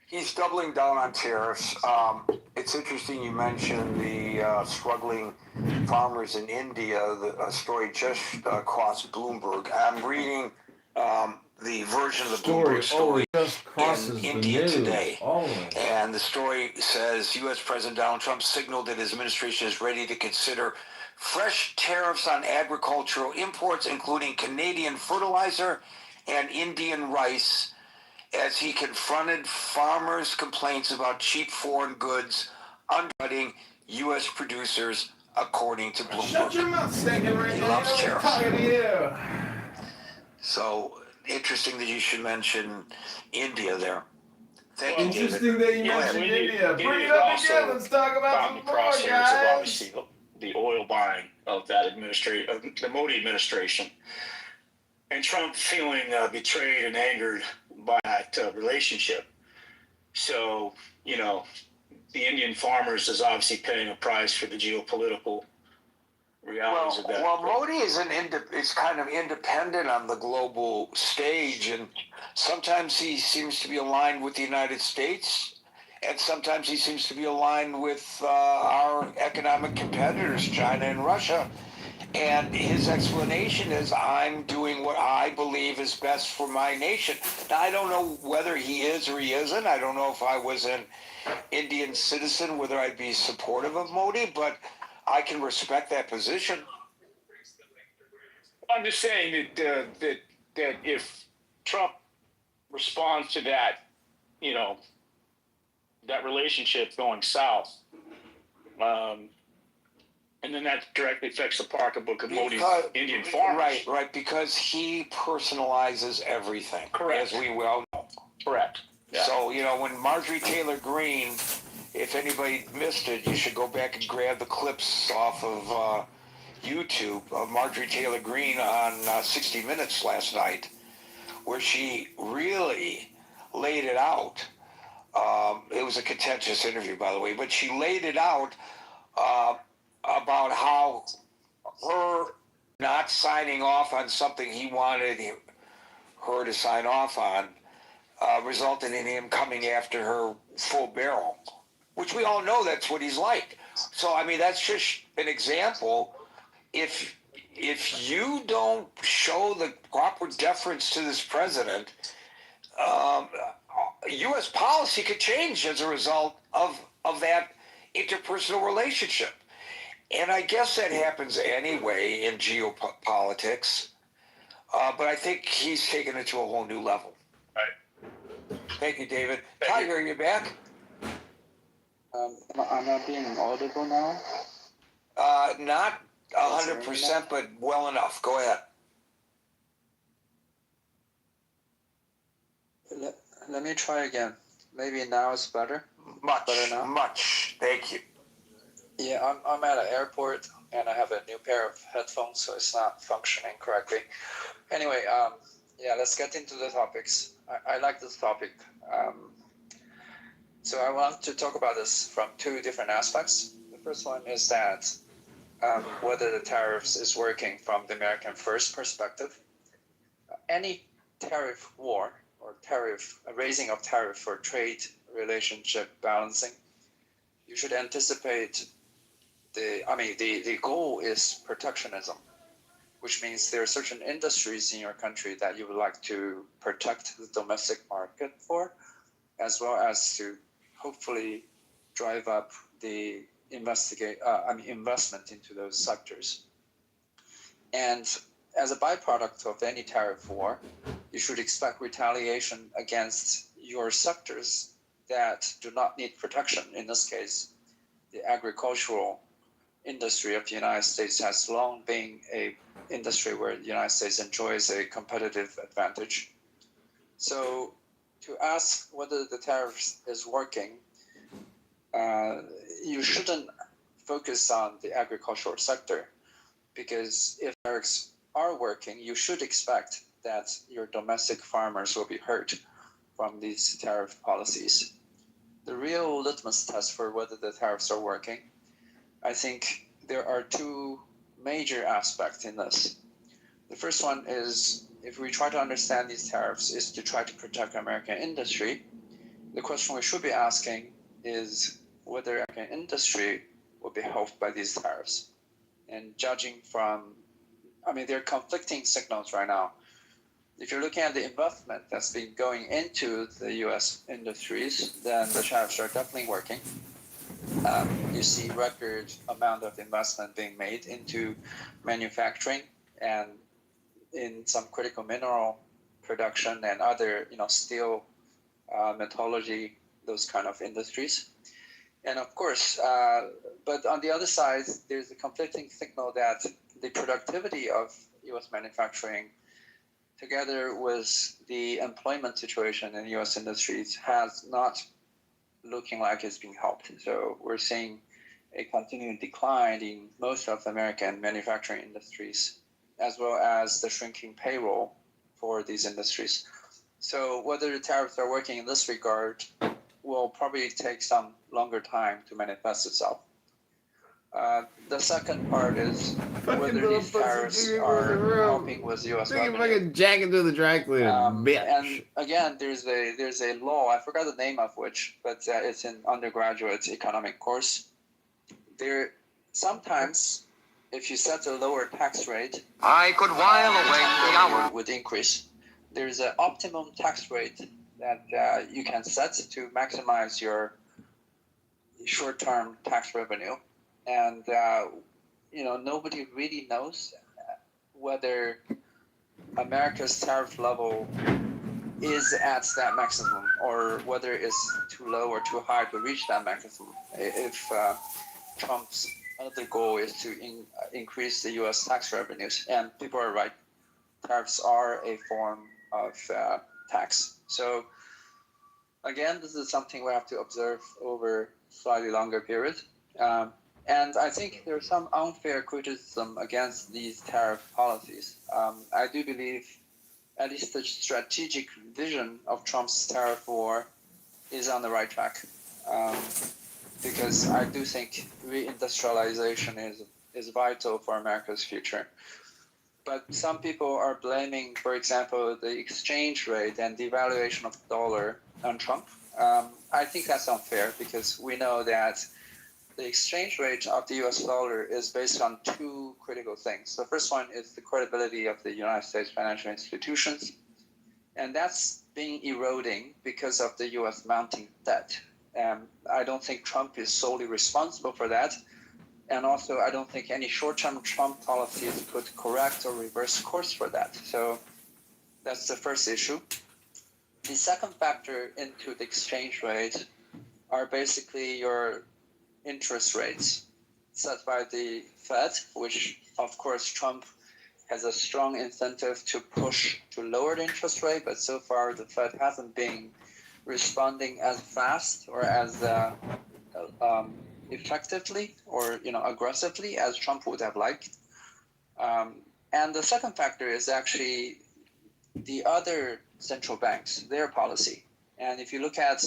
He's doubling down on tariffs. It's interesting you mentioned the struggling farmers in India. The story just crossed Bloomberg. I'm reading the version of the Bloomberg story just crosses in India the news. today. Always. And the story says U.S. President Donald Trump signaled that his administration is ready to consider fresh tariffs on agricultural imports, including Canadian fertilizer and Indian rice, as he confronted farmers' complaints about cheap foreign goods undercutting U.S. producers, according to Bloomberg. Shut your mouth, stinking right He now. loves tariffs. Talking to you. So interesting that you should mention India there. Thank you, interesting that you mentioned India. Bring it up again. Let's talk about some more, guys. Of obviously the oil buying of that administration, of the Modi administration, and Trump feeling betrayed and angered by that relationship. So, you know, the Indian farmers is obviously paying a price for the geopolitical realities of that. Well, Modi is kind of independent on the global stage, and sometimes he seems to be aligned with the United States, and sometimes he seems to be aligned with our economic competitors, China and Russia. And his explanation is, I'm doing what I believe is best for my nation. Now, I don't know whether he is or he isn't. I don't know if I was an Indian citizen, whether I'd be supportive of Modi, but I can respect that position. I'm just saying that if Trump responds to that, you know, that relationship going south, and then that directly affects the pocketbook of Modi's Indian farmers. Right, because he personalizes everything. Correct. As we well know. Correct. Yeah. So, you know, when Marjorie Taylor Greene, if anybody missed it, you should go back and grab the clips off of YouTube of Marjorie Taylor Greene on 60 Minutes last night, where she really laid it out. It was a contentious interview, by the way, but she laid it out about how her not signing off on something he wanted her to sign off on resulted in him coming after her full barrel, which we all know that's what he's like. So, I mean, that's just an example. If you don't show the proper deference to this president, U.S. policy could change as a result of that interpersonal relationship. And I guess that happens anyway in geopolitics. But I think he's taken it to a whole new level. Right. Thank you, David. Tiger, are you back? Am I being audible now? Not 100%, but well enough. Go ahead. Let me try again. Maybe now it's better. Better now? Much. Thank you. Yeah, I'm at an airport and I have a new pair of headphones, so it's not functioning correctly. Anyway, yeah, let's get into the topics. I like this topic. So I want to talk about this from two different aspects. The first one is that whether the tariffs is working from the American first perspective. Any tariff war or raising of tariff for trade relationship balancing, you should anticipate the goal is protectionism, which means there are certain industries in your country that you would like to protect the domestic market for, as well as to hopefully drive up the investment into those sectors. And as a byproduct of any tariff war, you should expect retaliation against your sectors that do not need protection. In this case, the agricultural industry of the United States has long been an industry where the United States enjoys a competitive advantage. So to ask whether the tariffs is working, you shouldn't focus on the agricultural sector, because if tariffs are working, you should expect that your domestic farmers will be hurt from these tariff policies. The real litmus test for whether the tariffs are working, I think there are two major aspects in this. The first one is, if we try to understand these tariffs, is to try to protect American industry, the question we should be asking is whether American industry will be helped by these tariffs. And judging from, there are conflicting signals right now. If you're looking at the investment that's been going into the U.S. industries, then the tariffs are definitely working. You see record amount of investment being made into manufacturing and in some critical mineral production and other, steel, metallurgy, those kind of industries. And of course, but on the other side, there's a conflicting signal that the productivity of U.S. manufacturing, together with the employment situation in U.S. industries, has not looking like it's being helped. So we're seeing a continued decline in most of American manufacturing industries, as well as the shrinking payroll for these industries. So whether the tariffs are working in this regard will probably take some longer time to manifest itself. The second part is whether these tariffs are helping with U.S. revenue. Fucking jacking through the dry cleaner, bitch. And again, there's a law, I forgot the name of which, but it's an undergraduate economic course. There sometimes, if you set a lower tax rate, I could while away the hour. Would increase. There's an optimum tax rate that you can set to maximize your short-term tax revenue, and nobody really knows whether America's tariff level is at that maximum or whether it's too low or too high to reach that maximum. If Trump's other goal is to increase the U.S. tax revenues, and people are right, tariffs are a form of tax. So again, this is something we have to observe over slightly longer period. And I think there's some unfair criticism against these tariff policies. I do believe at least the strategic vision of Trump's tariff war is on the right track. Because I do think reindustrialization is vital for America's future. But some people are blaming, for example, the exchange rate and devaluation of the dollar on Trump. I think that's unfair because we know that the exchange rate of the US dollar is based on two critical things. The first one is the credibility of the United States financial institutions, and that's been eroding because of the US mounting debt. I don't think Trump is solely responsible for that. And also, I don't think any short-term Trump policies could correct or reverse course for that. So that's the first issue. The second factor into the exchange rate are basically your interest rates set by the Fed, which, of course, Trump has a strong incentive to push to lower the interest rate, but so far the Fed hasn't been responding as fast or as effectively or aggressively as Trump would have liked. And the second factor is actually the other central banks, their policy. And if you look at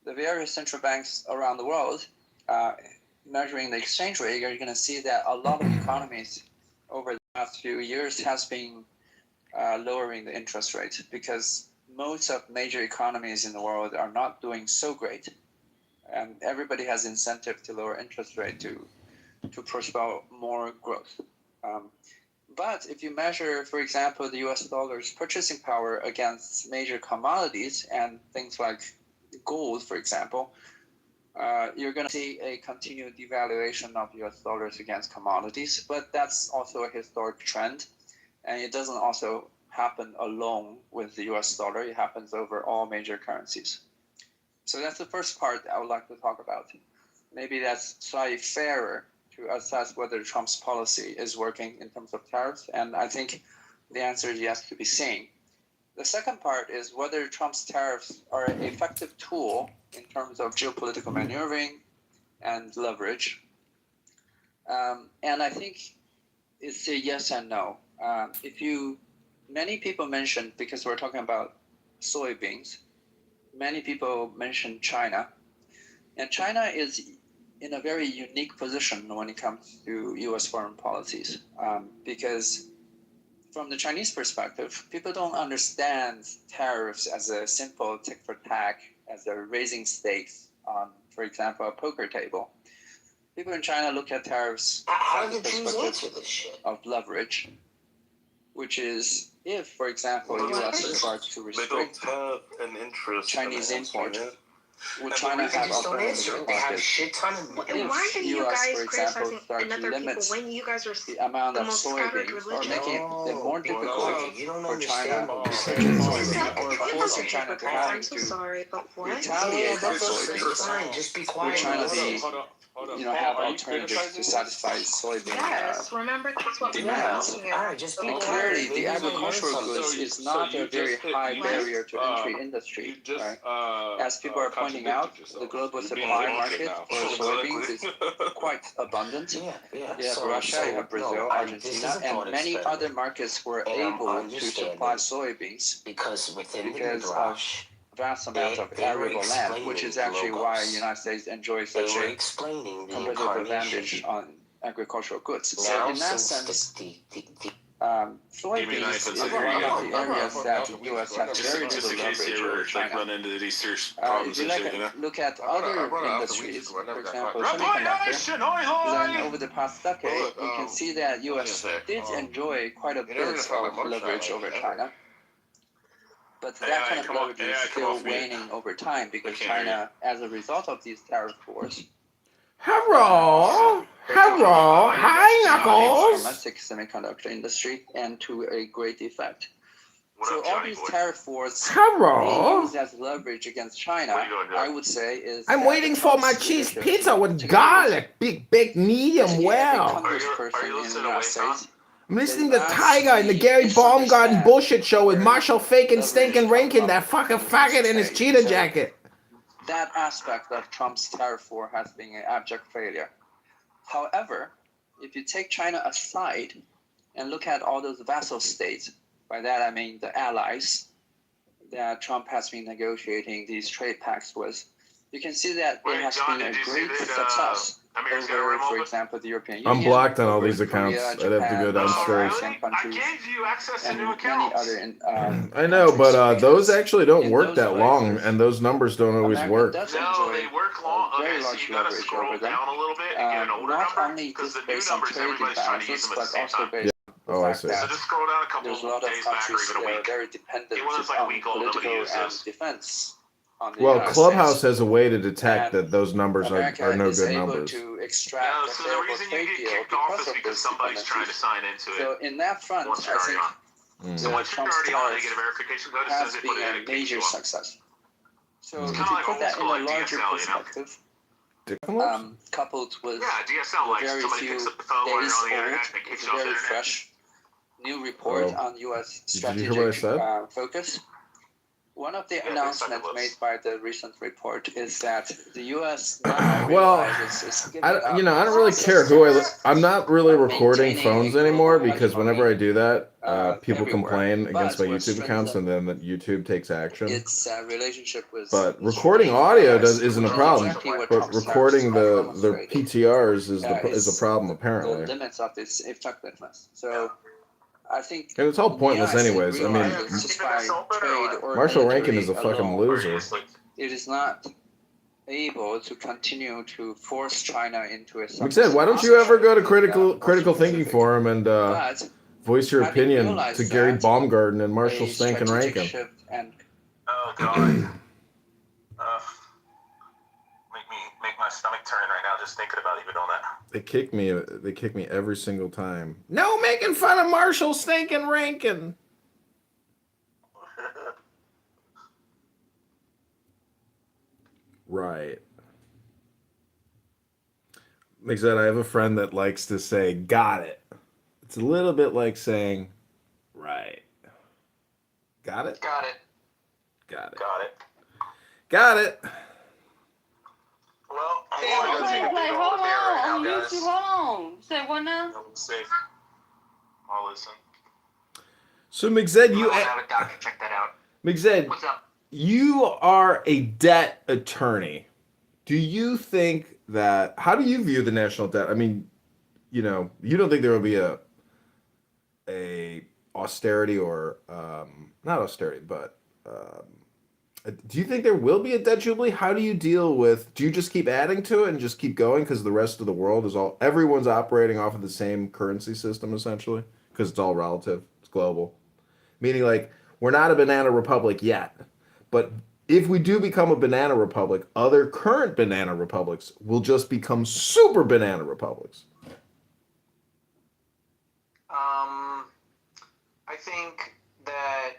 the various central banks around the world measuring the exchange rate, you're going to see that a lot of economies over the past few years has been lowering the interest rate because most of major economies in the world are not doing so great. And everybody has incentive to lower interest rate to push about more growth. But if you measure, for example, the US dollar's purchasing power against major commodities and things like gold, for example, you're going to see a continued devaluation of US dollars against commodities. But that's also a historic trend. And it doesn't also happen alone with the US dollar. It happens over all major currencies. So that's the first part I would like to talk about. Maybe that's slightly fairer to assess whether Trump's policy is working in terms of tariffs. And I think the answer is yes to be seen. The second part is whether Trump's tariffs are an effective tool in terms of geopolitical maneuvering and leverage. And I think it's a yes and no. Many people mentioned, because we're talking about soybeans, many people mention China. And China is in a very unique position when it comes to U.S. foreign policies. Because from the Chinese perspective, people don't understand tariffs as a simple tick for tack as they're raising stakes on, for example, a poker table. People in China look at tariffs from the perspective of leverage, which is if, for example, the U.S. starts to restrict Chinese import, would China have alternative markets? If U.S., for example, start to limit the amount of soybeans or making it more difficult for China to purchase soybeans or forcing China to have to retaliate for soybeans, would China be have alternatives to satisfy soybean demands? And clearly, the agricultural goods is not a very high barrier to entry industry. Right? As people are pointing out, the global supply market for soybeans is quite abundant. You have Russia, you have Brazil, Argentina, and many other markets were able to supply soybeans because of vast amount of arable land, which is actually why the United States enjoys such a competitive advantage on agricultural goods. So in that sense, soybeans is one of the areas that the U.S. has very little leverage over China. If you look at other industries, for example, semiconductor, then over the past decade, you can see that U.S. did enjoy quite a bit of leverage over China. But that kind of leverage is still waning over time because China, as a result of these tariff wars, Hello, hi Knuckles. Domestic semiconductor industry and to a great effect. So all these tariff wars being used as leverage against China, I would say is. I'm waiting for my cheese pizza with garlic, big, medium well. Congressperson in the United States. I'm listening to Tiger in the Gary Baumgarten bullshit show with Marshall Faking, Stinking Rankin, that fucking faggot in his cheetah jacket. That aspect of Trump's tariff war has been an abject failure. However, if you take China aside and look at all those vassal states, by that I mean the allies that Trump has been negotiating these trade pacts with, you can see that it has been a great success over, for example, the European Union. I'm blocked on all these accounts. Korea, I'd have to go downstairs. And many other. I know, but those actually don't work that long, and those numbers don't always work. No, they work long. Very large leverage over them. Not only just based on trade imbalances, but also based on the fact that there's a lot of countries that are very dependent on political and defense. Well, Clubhouse has a way to detect that those numbers are no good numbers. To extract so the reason you get kicked off is because somebody's trying to sign into it. So in that front, I think so once you're already on, they get a verification code as soon as they put it in a major success. So if you put that in a larger perspective, coupled with very few days old, it's a very fresh new report on U.S. strategic focus. One of the announcements made by the recent report is that the U.S. now realizes I don't really care who I'm not really recording phones anymore because whenever I do that, people complain against my YouTube accounts and then YouTube takes action. Its relationship with but recording audio isn't a problem. But recording the PTRs is a problem apparently. The limits of its effectiveness. So. I think and it's all pointless anyways. I mean, Marshall Rankin is a fucking loser. It is not able to continue to force China into a. Like I said, why don't you ever go to critical thinking forum and voice your opinion to Gary Baumgarten and Marshall Stankin Rankin? Oh God. Make my stomach turn right now just thinking about even on that. They kick me every single time. No making fun of Marshall Stankin Rankin. Right. Like I said, I have a friend that likes to say, got it. It's a little bit like saying, right. Got it? Got it. Got it. Got it. Got it. Well, hold on. Say what now? Safe. I'll listen. So McZed, you have a doctor check that out. McZed, what's up? You are a debt attorney. Do you think that? How do you view the national debt? I mean, you don't think there will be a austerity or not austerity, but Do you think there will be a debt jubilee? How do you deal with? Do you just keep adding to it and just keep going because the rest of the world is everyone's operating off of the same currency system essentially because it's all relative, it's global. Meaning like we're not a banana republic yet, but if we do become a banana republic, other current banana republics will just become super banana republics. I think that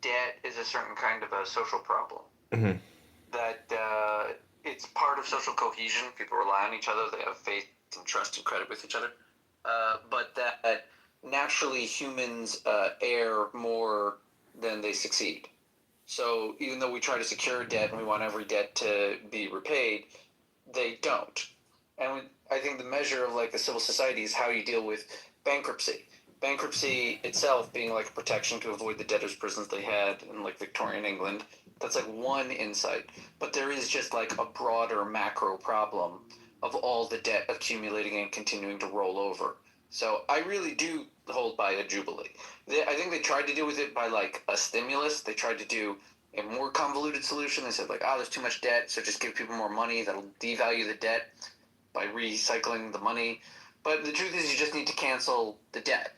debt is a certain kind of a social problem. Mm-hmm. That it's part of social cohesion. People rely on each other. They have faith and trust and credit with each other. But that naturally humans err more than they succeed. So even though we try to secure debt and we want every debt to be repaid, they don't. And I think the measure of like a civil society is how you deal with bankruptcy. Bankruptcy itself being like a protection to avoid the debtors' prisons they had in like Victorian England. That's like one insight. But there is just like a broader macro problem of all the debt accumulating and continuing to roll over. So I really do hold by a jubilee. I think they tried to deal with it by like a stimulus. They tried to do a more convoluted solution. They said like, oh, there's too much debt, so just give people more money. That'll devalue the debt by recycling the money. But the truth is you just need to cancel the debt,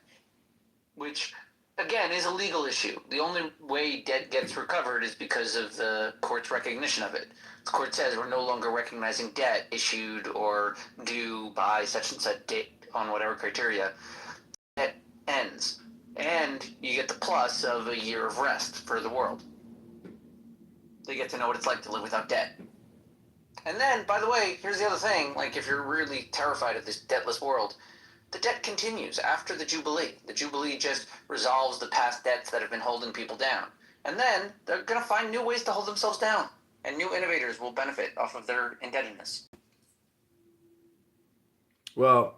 which, again, is a legal issue. The only way debt gets recovered is because of the court's recognition of it. The court says we're no longer recognizing debt issued or due by such and such date on whatever criteria. Debt ends. And you get the plus of a year of rest for the world. They get to know what it's like to live without debt. And then, by the way, here's the other thing. Like, if you're really terrified of this debtless world, the debt continues after the Jubilee. The Jubilee just resolves the past debts that have been holding people down. And then they're going to find new ways to hold themselves down. And new innovators will benefit off of their indebtedness. Well,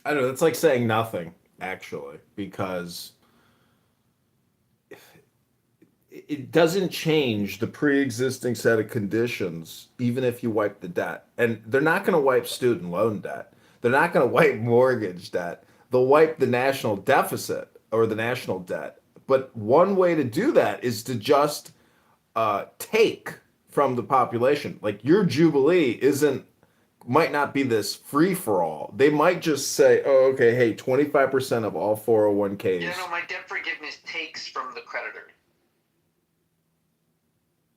I don't know. It's like saying nothing, actually, because it doesn't change the pre-existing set of conditions, even if you wipe the debt. And they're not going to wipe student loan debt. They're not going to wipe mortgage debt. They'll wipe the national deficit or the national debt. But one way to do that is to just take from the population. Like your Jubilee might not be this free for all. They might just say, oh, okay, hey, 25% of all 401ks. Yeah, no, my debt forgiveness takes from the creditor.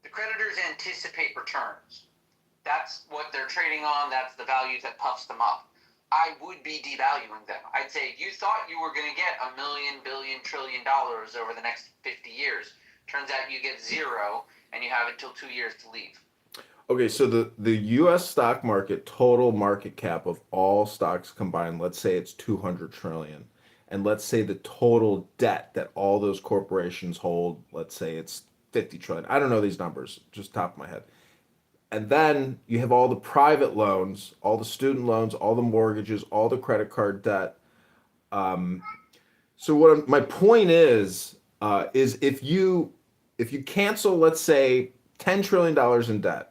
The creditors anticipate returns. That's what they're trading on. That's the value that puffs them up. I would be devaluing them. I'd say you thought you were going to get $1 million, billion, trillion dollars over the next 50 years. Turns out you get zero, and you have until 2 years to leave. Okay, so the U.S. stock market total market cap of all stocks combined, let's say it's 200 trillion, and let's say the total debt that all those corporations hold, let's say it's 50 trillion. I don't know these numbers, just top of my head. And then you have all the private loans, all the student loans, all the mortgages, all the credit card debt. So my point is if you cancel, let's say, $10 trillion in debt,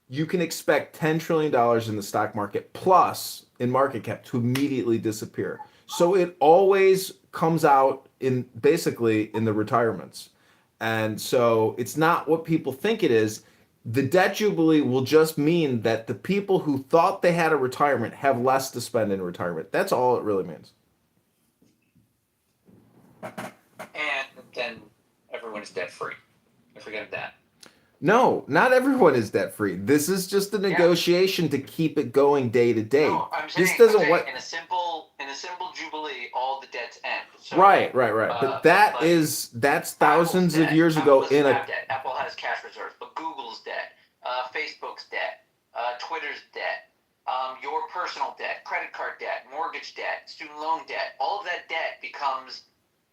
you can expect $10 trillion in the stock market plus in market cap to immediately disappear. So it always comes out basically in the retirements. And so it's not what people think it is. The debt jubilee will just mean that the people who thought they had a retirement have less to spend in retirement. That's all it really means. And then everyone is debt free. I forget that. No, not everyone is debt free. This is just a negotiation to keep it going day to day. No, I'm saying, in a simple jubilee, all the debts end. So, right. But that's thousands of years ago in a debt. Apple has cash reserves, but Google's debt, Facebook's debt, Twitter's debt, your personal debt, credit card debt, mortgage debt, student loan debt, all of that debt becomes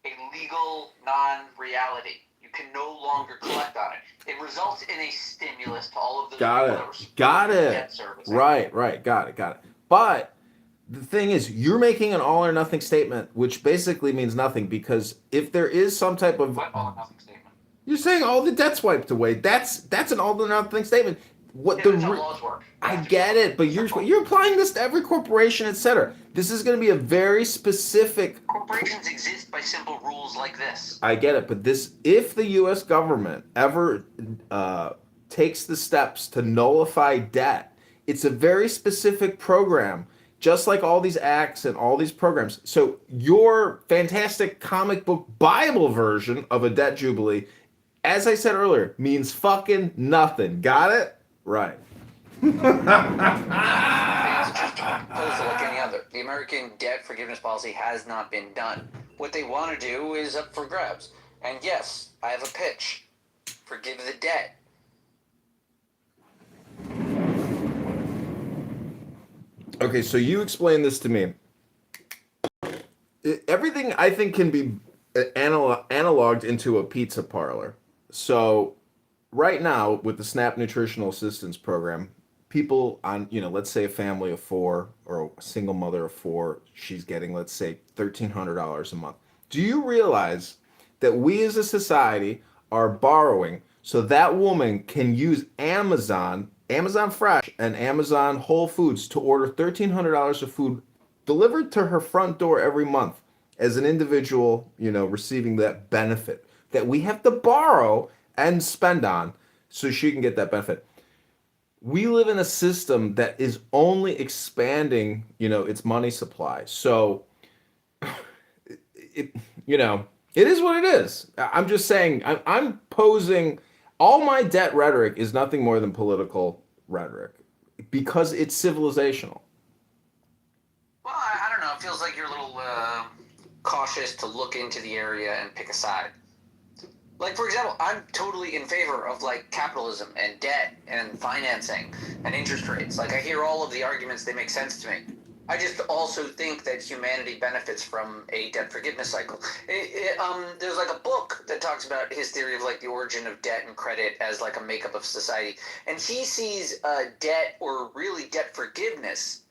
a legal non-reality. You can no longer collect on it. It results in a stimulus to all of those Got it. debt service. Right. Got it. But the thing is, you're making an all or nothing statement, which basically means nothing, because if there is some type of What all or nothing statement? You're saying all the debt's wiped away. That's an all or nothing statement. That's how laws work. I get it, but you're applying this to every corporation, etc. This is going to be a very specific. Corporations exist by simple rules like this. I get it, but if the U.S. government ever takes the steps to nullify debt, it's a very specific program, just like all these acts and all these programs. So your fantastic comic book Bible version of a debt jubilee, as I said earlier, means fucking nothing. Got it? Right. It's just proposal like any other. The American debt forgiveness policy has not been done. What they want to do is up for grabs. And yes, I have a pitch. Forgive the debt. Okay, so you explain this to me. Everything I think can be analoged into a pizza parlor. So right now with the SNAP Nutritional Assistance Program, people on, let's say a family of 4 or a single mother of 4, she's getting, let's say, $1,300 a month. Do you realize that we as a society are borrowing so that woman can use Amazon Fresh, and Amazon Whole Foods to order $1,300 of food delivered to her front door every month as an individual, receiving that benefit that we have to borrow and spend on so she can get that benefit. We live in a system that is only expanding, its money supply. So, it is what it is. I'm just saying, I'm posing, all my debt rhetoric is nothing more than political rhetoric because it's civilizational. Well, I don't know. It feels like you're a little cautious to look into the area and pick a side. Like, for example, I'm totally in favor of, capitalism and debt and financing and interest rates. I hear all of the arguments. They make sense to me. I just also think that humanity benefits from a debt forgiveness cycle. There's a book that talks about his theory of the origin of debt and credit as a makeup of society, and he sees debt, or really debt forgiveness,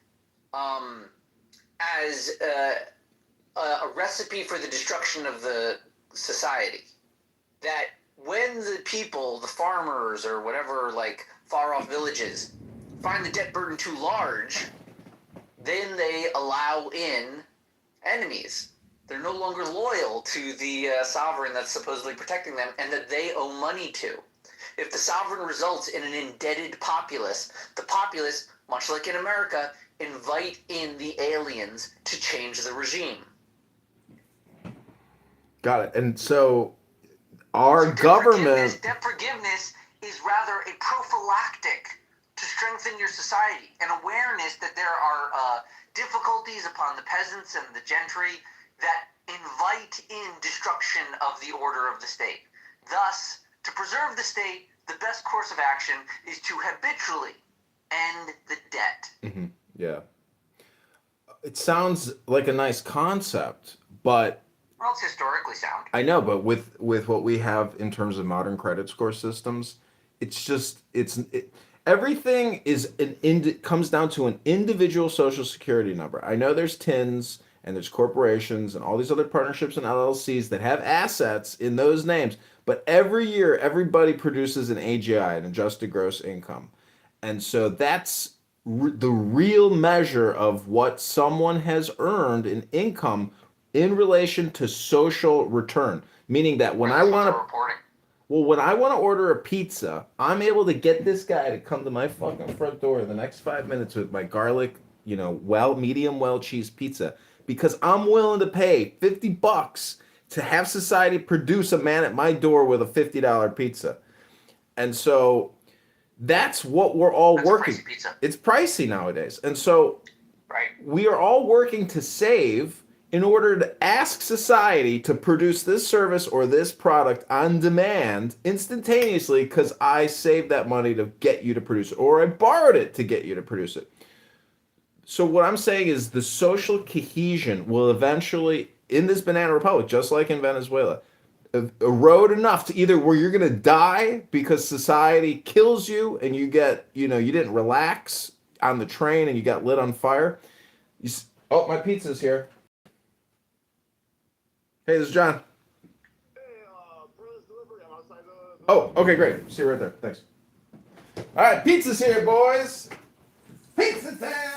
as a recipe for the destruction of the society. That when the people, the farmers or whatever, far off villages, find the debt burden too large, then they allow in enemies. They're no longer loyal to the sovereign that's supposedly protecting them and that they owe money to. If the sovereign results in an indebted populace, the populace, much like in America, invite in the aliens to change the regime. Got it. And so our government... Debt forgiveness is rather a prophylactic to strengthen your society, an awareness that there are difficulties upon the peasants and the gentry that invite in destruction of the order of the state. Thus, to preserve the state, the best course of action is to habitually end the debt. Mm-hmm. Yeah. It sounds like a nice concept, but... Well, it's historically sound. I know, but with what we have in terms of modern credit score systems, everything comes down to an individual social security number. I know there's TINs and there's corporations and all these other partnerships and LLCs that have assets in those names, but every year everybody produces an AGI, an adjusted gross income. And so that's the real measure of what someone has earned in income in relation to social return. Meaning that when I want to order a pizza, I'm able to get this guy to come to my fucking front door in the next 5 minutes with my garlic, medium well cheese pizza, because I'm willing to pay $50 to have society produce a man at my door with a $50 pizza. And so that's what we're all working. Pricey pizza. It's pricey nowadays. And so right. We are all working to save in order to ask society to produce this service or this product on demand instantaneously because I saved that money to get you to produce it, or I borrowed it to get you to produce it. So what I'm saying is the social cohesion will eventually, in this banana republic, just like in Venezuela, erode enough to either where you're going to die because society kills you and you get, you didn't relax on the train and you got lit on fire. Oh, my pizza's here. Hey, this is John. Hey, Brothers Delivery. I'm outside the... Oh, okay, great. See you right there. Thanks. All right, pizza's here, boys. Pizza time!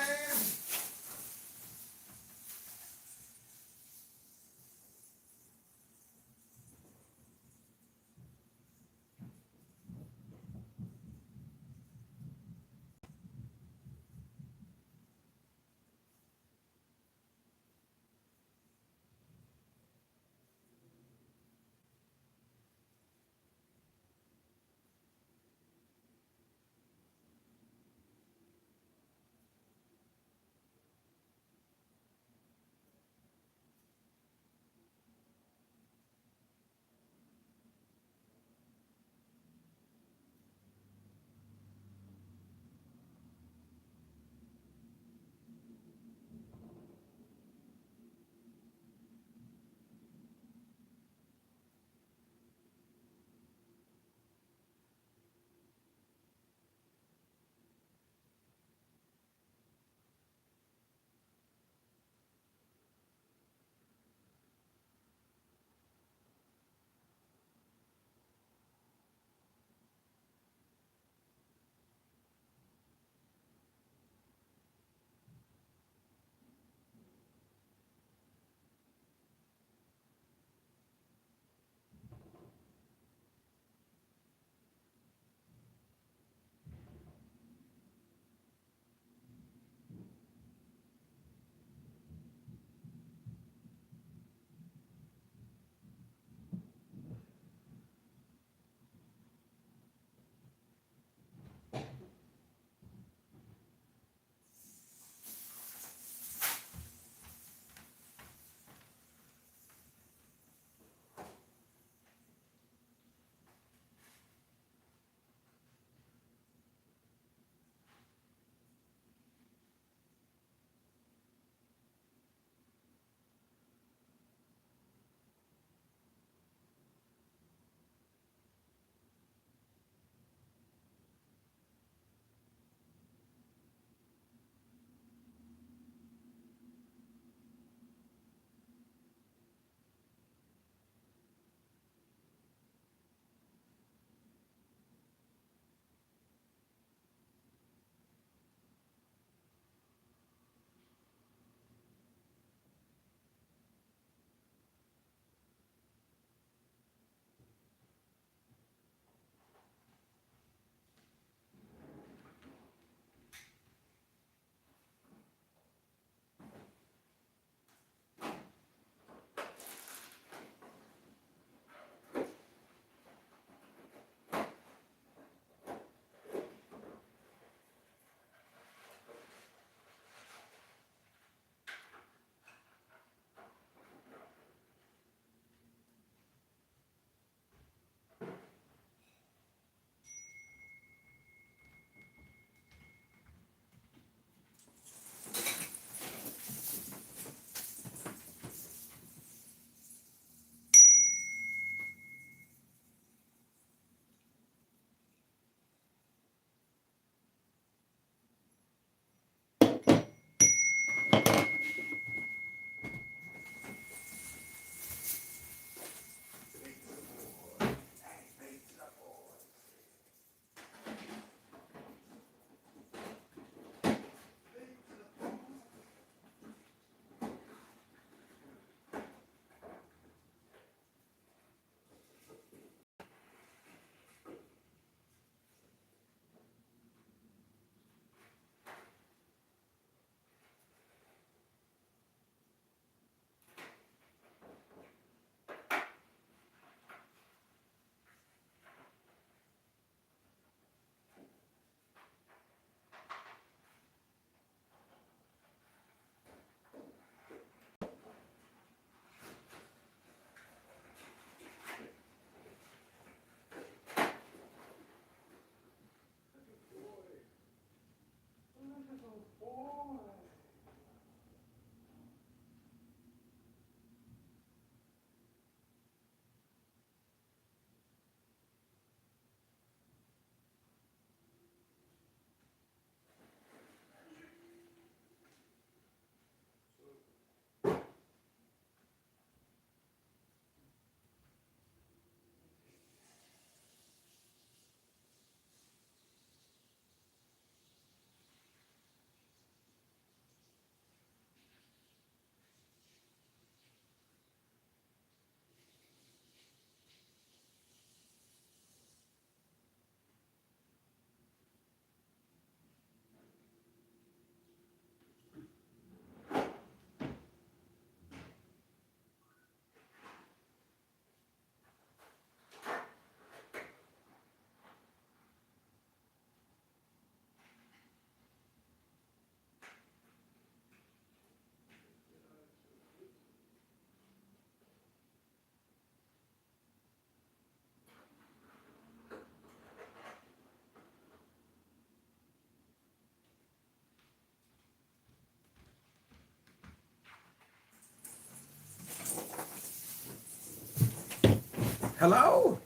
Hello?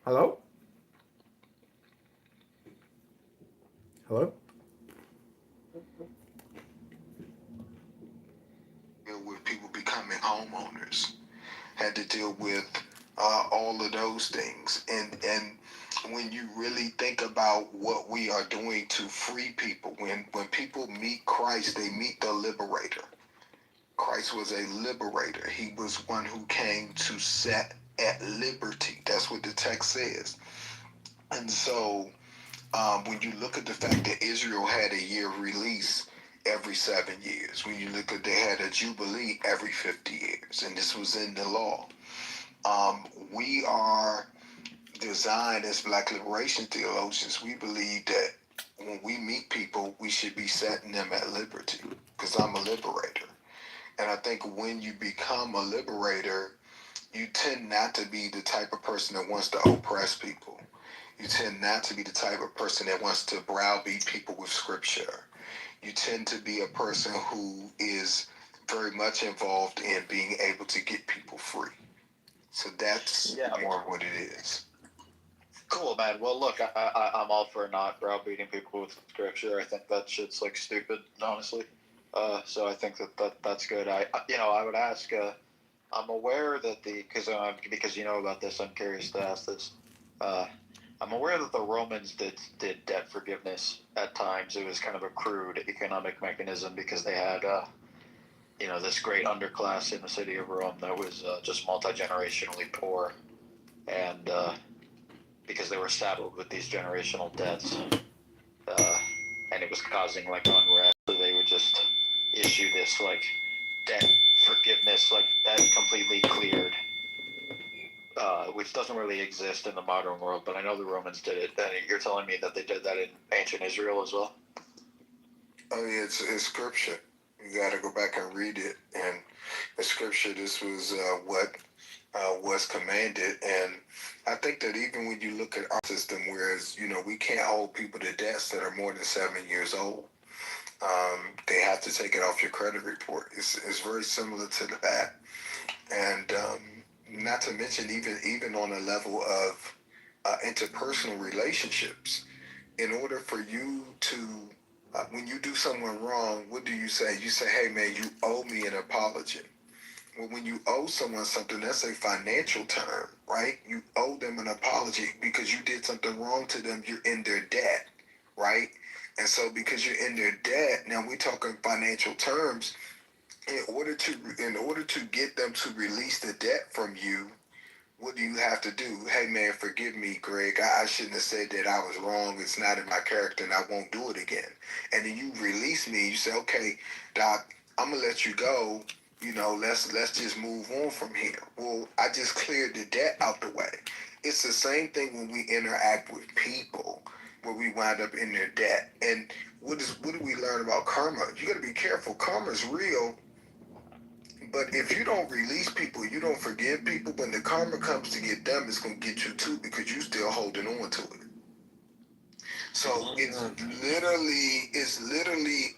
Hello? Hello? With people becoming homeowners, had to deal with all of those things, and when you really think about what we are doing to free people, when people meet Christ, they meet the liberator. Christ was a liberator. He was one who came to set at liberty. That's what the text says. And so when you look at the fact that Israel had a year release every 7 years, when you look at they had a jubilee every 50 years, and this was in the law. We are designed as Black liberation theologians. We believe that when we meet people, we should be setting them at liberty, because I'm a liberator. And I think when you become a liberator, you tend not to be the type of person that wants to oppress people. You tend not to be the type of person that wants to browbeat people with scripture. You tend to be a person who is very much involved in being able to get people free. So that's more what it is. Cool, man. Well, look, I'm all for not browbeating people with scripture. I think that shit's like stupid, honestly. So I think that's good. I would ask. I'm aware that because you know about this, I'm curious to ask this. I'm aware that the Romans did debt forgiveness at times. It was kind of a crude economic mechanism because they had this great underclass in the city of Rome that was just multi-generationally poor, and because they were saddled with these generational debts, and it was causing like unrest, so they would just issue this like debt forgiveness, like that completely cleared, which doesn't really exist in the modern world, but I know the Romans did it. And you're telling me that they did that in ancient Israel as well? Oh yeah, it's scripture. You got to go back and read it. And the scripture, this was what was commanded. And I think that even when you look at our system, whereas, we can't hold people to debts that are more than 7 years old. They have to take it off your credit report. It's very similar to that. And not to mention even on a level of interpersonal relationships, in order for you to when you do someone wrong, what do you say? You say, hey man, you owe me an apology. Well, when you owe someone something, that's a financial term, right? You owe them an apology because you did something wrong to them. You're in their debt, right? And so because you're in their debt, now we're talking financial terms. In order to get them to release the debt from you, what do you have to do? Hey man, forgive me, Greg. I shouldn't have said that. I was wrong. It's not in my character, and I won't do it again. And then you release me. You say, okay, Doc, I'm gonna let you go. Let's just move on from here. Well, I just cleared the debt out the way. It's the same thing when we interact with people, where we wind up in their debt. And what do we learn about karma? You got to be careful. Karma's real. But if you don't release people, you don't forgive people, when the karma comes to get them, it's going to get you too, because you still holding on to it. So it's literally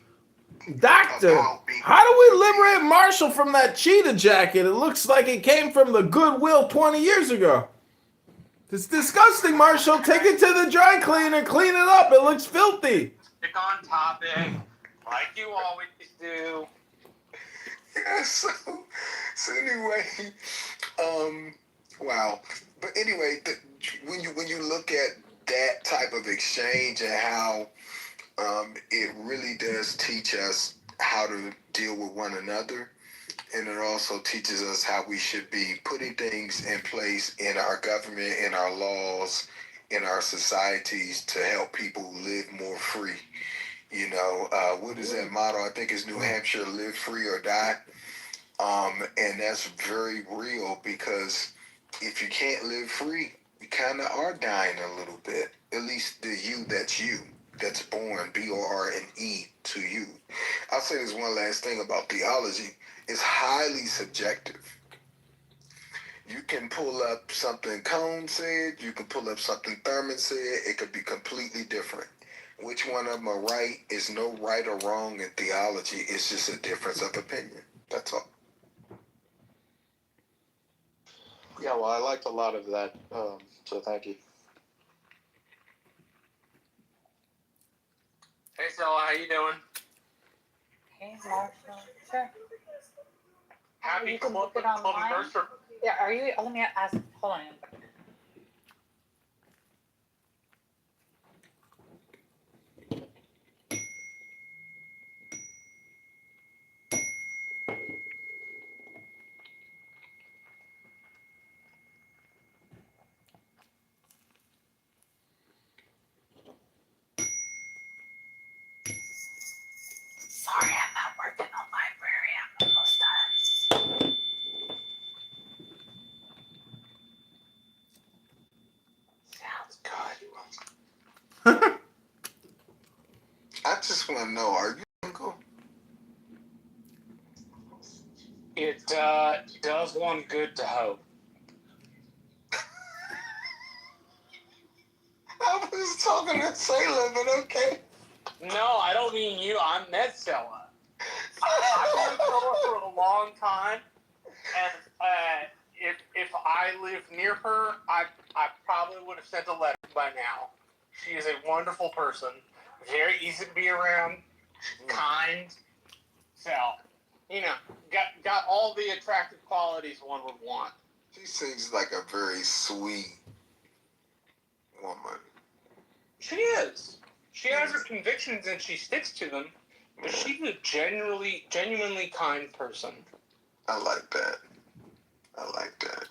Doctor, how do we liberate Marshall from that cheetah jacket? It looks like it came from the Goodwill 20 years ago. It's disgusting, Marshall. Take it to the dry cleaner, clean it up. It looks filthy. Stick on topic, like you always do. Yeah, so anyway, wow. But anyway, when you look at that type of exchange and how it really does teach us how to deal with one another, and it also teaches us how we should be putting things in place in our government, in our laws, in our societies to help people live more free. What is that motto? I think it's New Hampshire, live free or die. And that's very real, because if you can't live free, you kind of are dying a little bit. At least the you that's born, BORNE, to you. I'll say this one last thing about theology. It's highly subjective. You can pull up something Cone said, you can pull up something Thurman said, it could be completely different. which one of them are right. Is no right or wrong in theology. It's just a difference of opinion. That's all. Yeah, well, I liked a lot of that, so thank you. Hey, Stella, how you doing? Hey, Marshall. Sure. Happy You can club book it online? anniversary. Yeah, are you? Let me ask. Hold on. Sorry, I'm not working on library. I'm almost done. Sounds good. I just want to know: are you single? It does one good to hope. I was talking to Sailor, but okay. No, I don't mean you. I met Stella. I've known Stella for a long time, and if I lived near her, I probably would have sent a letter by now. She is a wonderful person, very easy to be around, kind. So, got all the attractive qualities one would want. She seems like a very sweet woman. She is. She has her convictions and she sticks to them, but she's a genuinely kind person. I like that. I like that.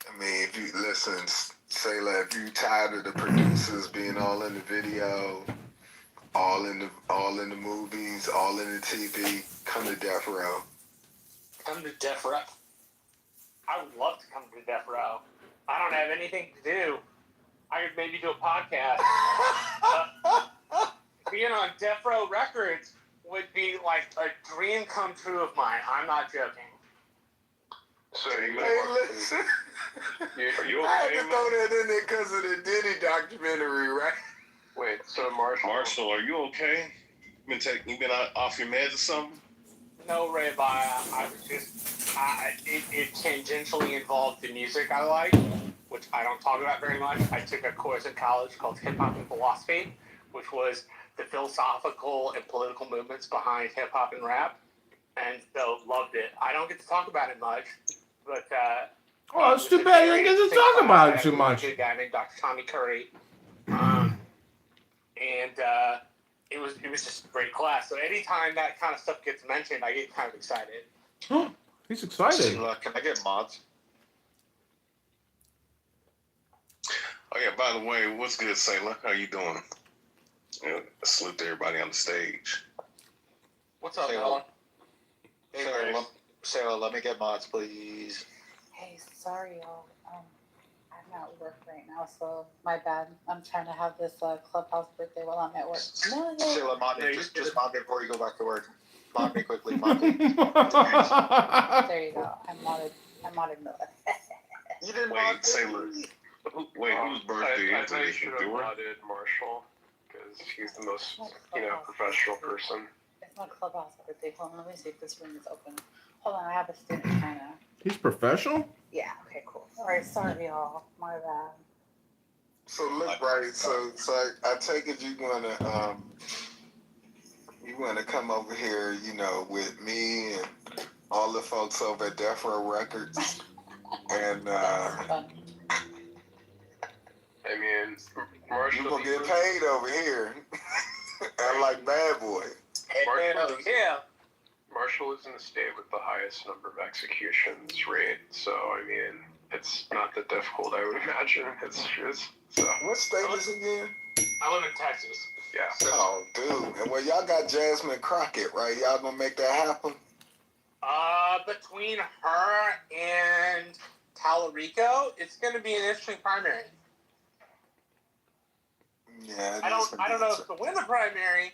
I mean, if you listen, Sailor, if you tired of the producers being all in the video, all in the movies, all in the TV, come to Death Row. Come to Death Row. I would love to come to Death Row. I don't have anything to do. I could maybe do a podcast. Being on Death Row Records would be like a dream come true of mine. I'm not joking. So listen. Are you okay? I had to throw that in there because of the Diddy documentary, right? Wait, so Marshall, are you okay? You been off your meds or something? No, Ray, I was just, it tangentially involved the music I like, which I don't talk about very much. I took a course in college called Hip Hop and Philosophy, which was the philosophical and political movements behind hip hop and rap, and so loved it. I don't get to talk about it much, but Oh, it's too bad you don't get to talk about it too much. A good guy named Dr. Tommy Curry, and it was just a great class. So anytime that kind of stuff gets mentioned, I get kind of excited. He's excited. Can I get mods? Oh yeah, by the way, what's good, Sailor? How you doing? Salute to everybody on the stage. What's up, Sailor? Alan? Hey, Sarah, let me get mods, please. Hey, sorry, y'all. I'm at work right now, so my bad. I'm trying to have this clubhouse birthday while I'm at work. No. Sarah, mod me. Just mod me before you go back to work. Mod me quickly. Mod me. There you go. I'm modded Miller. You didn't Wait, mod Sailor. Whose birthday is it? should have modded Marshall because he's the most, professional person. It's my clubhouse birthday. Hold on, let me see if this room is open. Hold on, I have a student trying to. He's professional? Yeah, okay, cool. All right, sorry, y'all. My bad. So look, right. So I take it you wanna come over here, with me and all the folks over at Death Row Records, and I mean, Marshall. you gonna get paid over here. I like Bad Boy. Marshall is in the state with the highest number of executions rate, so I mean, it's not that difficult, I would imagine. It's just so. What state is it again? I live in Texas. Yeah. Oh, dude. And well, y'all got Jasmine Crockett, right? Y'all gonna make that happen? Between her and Tallarico, it's going to be an interesting primary. Yeah. I don't know if to win the primary,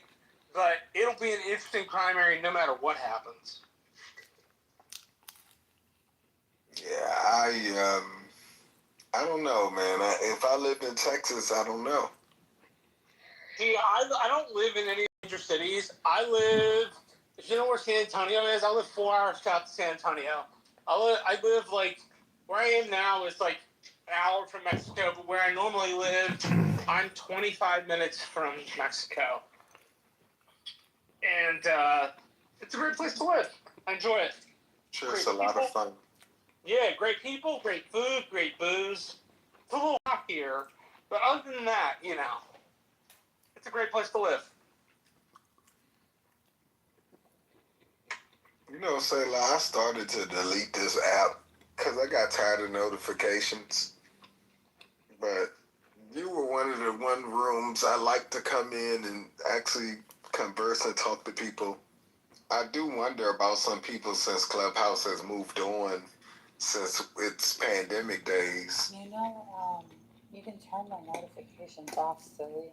but it'll be an interesting primary no matter what happens. Yeah, I don't know, man. If I lived in Texas, I don't know. See, I don't live in any major cities. I live, if you know where San Antonio is, I live 4 hours south of San Antonio. I live like, where I am now is like an hour from Mexico, but where I normally lived, I'm 25 minutes from Mexico. And it's a great place to live. I enjoy it. Sure, it's a lot of fun. Yeah, great people, great food, great booze. It's a little hot here, but other than that, you know, it's a great place to live. You know, Sayla, I started to delete this app because I got tired of notifications. But you were one of the rooms I like to come in and actually converse and talk to people. I do wonder about some people since Clubhouse has moved on since its pandemic days. You know, you can turn my notifications off, silly.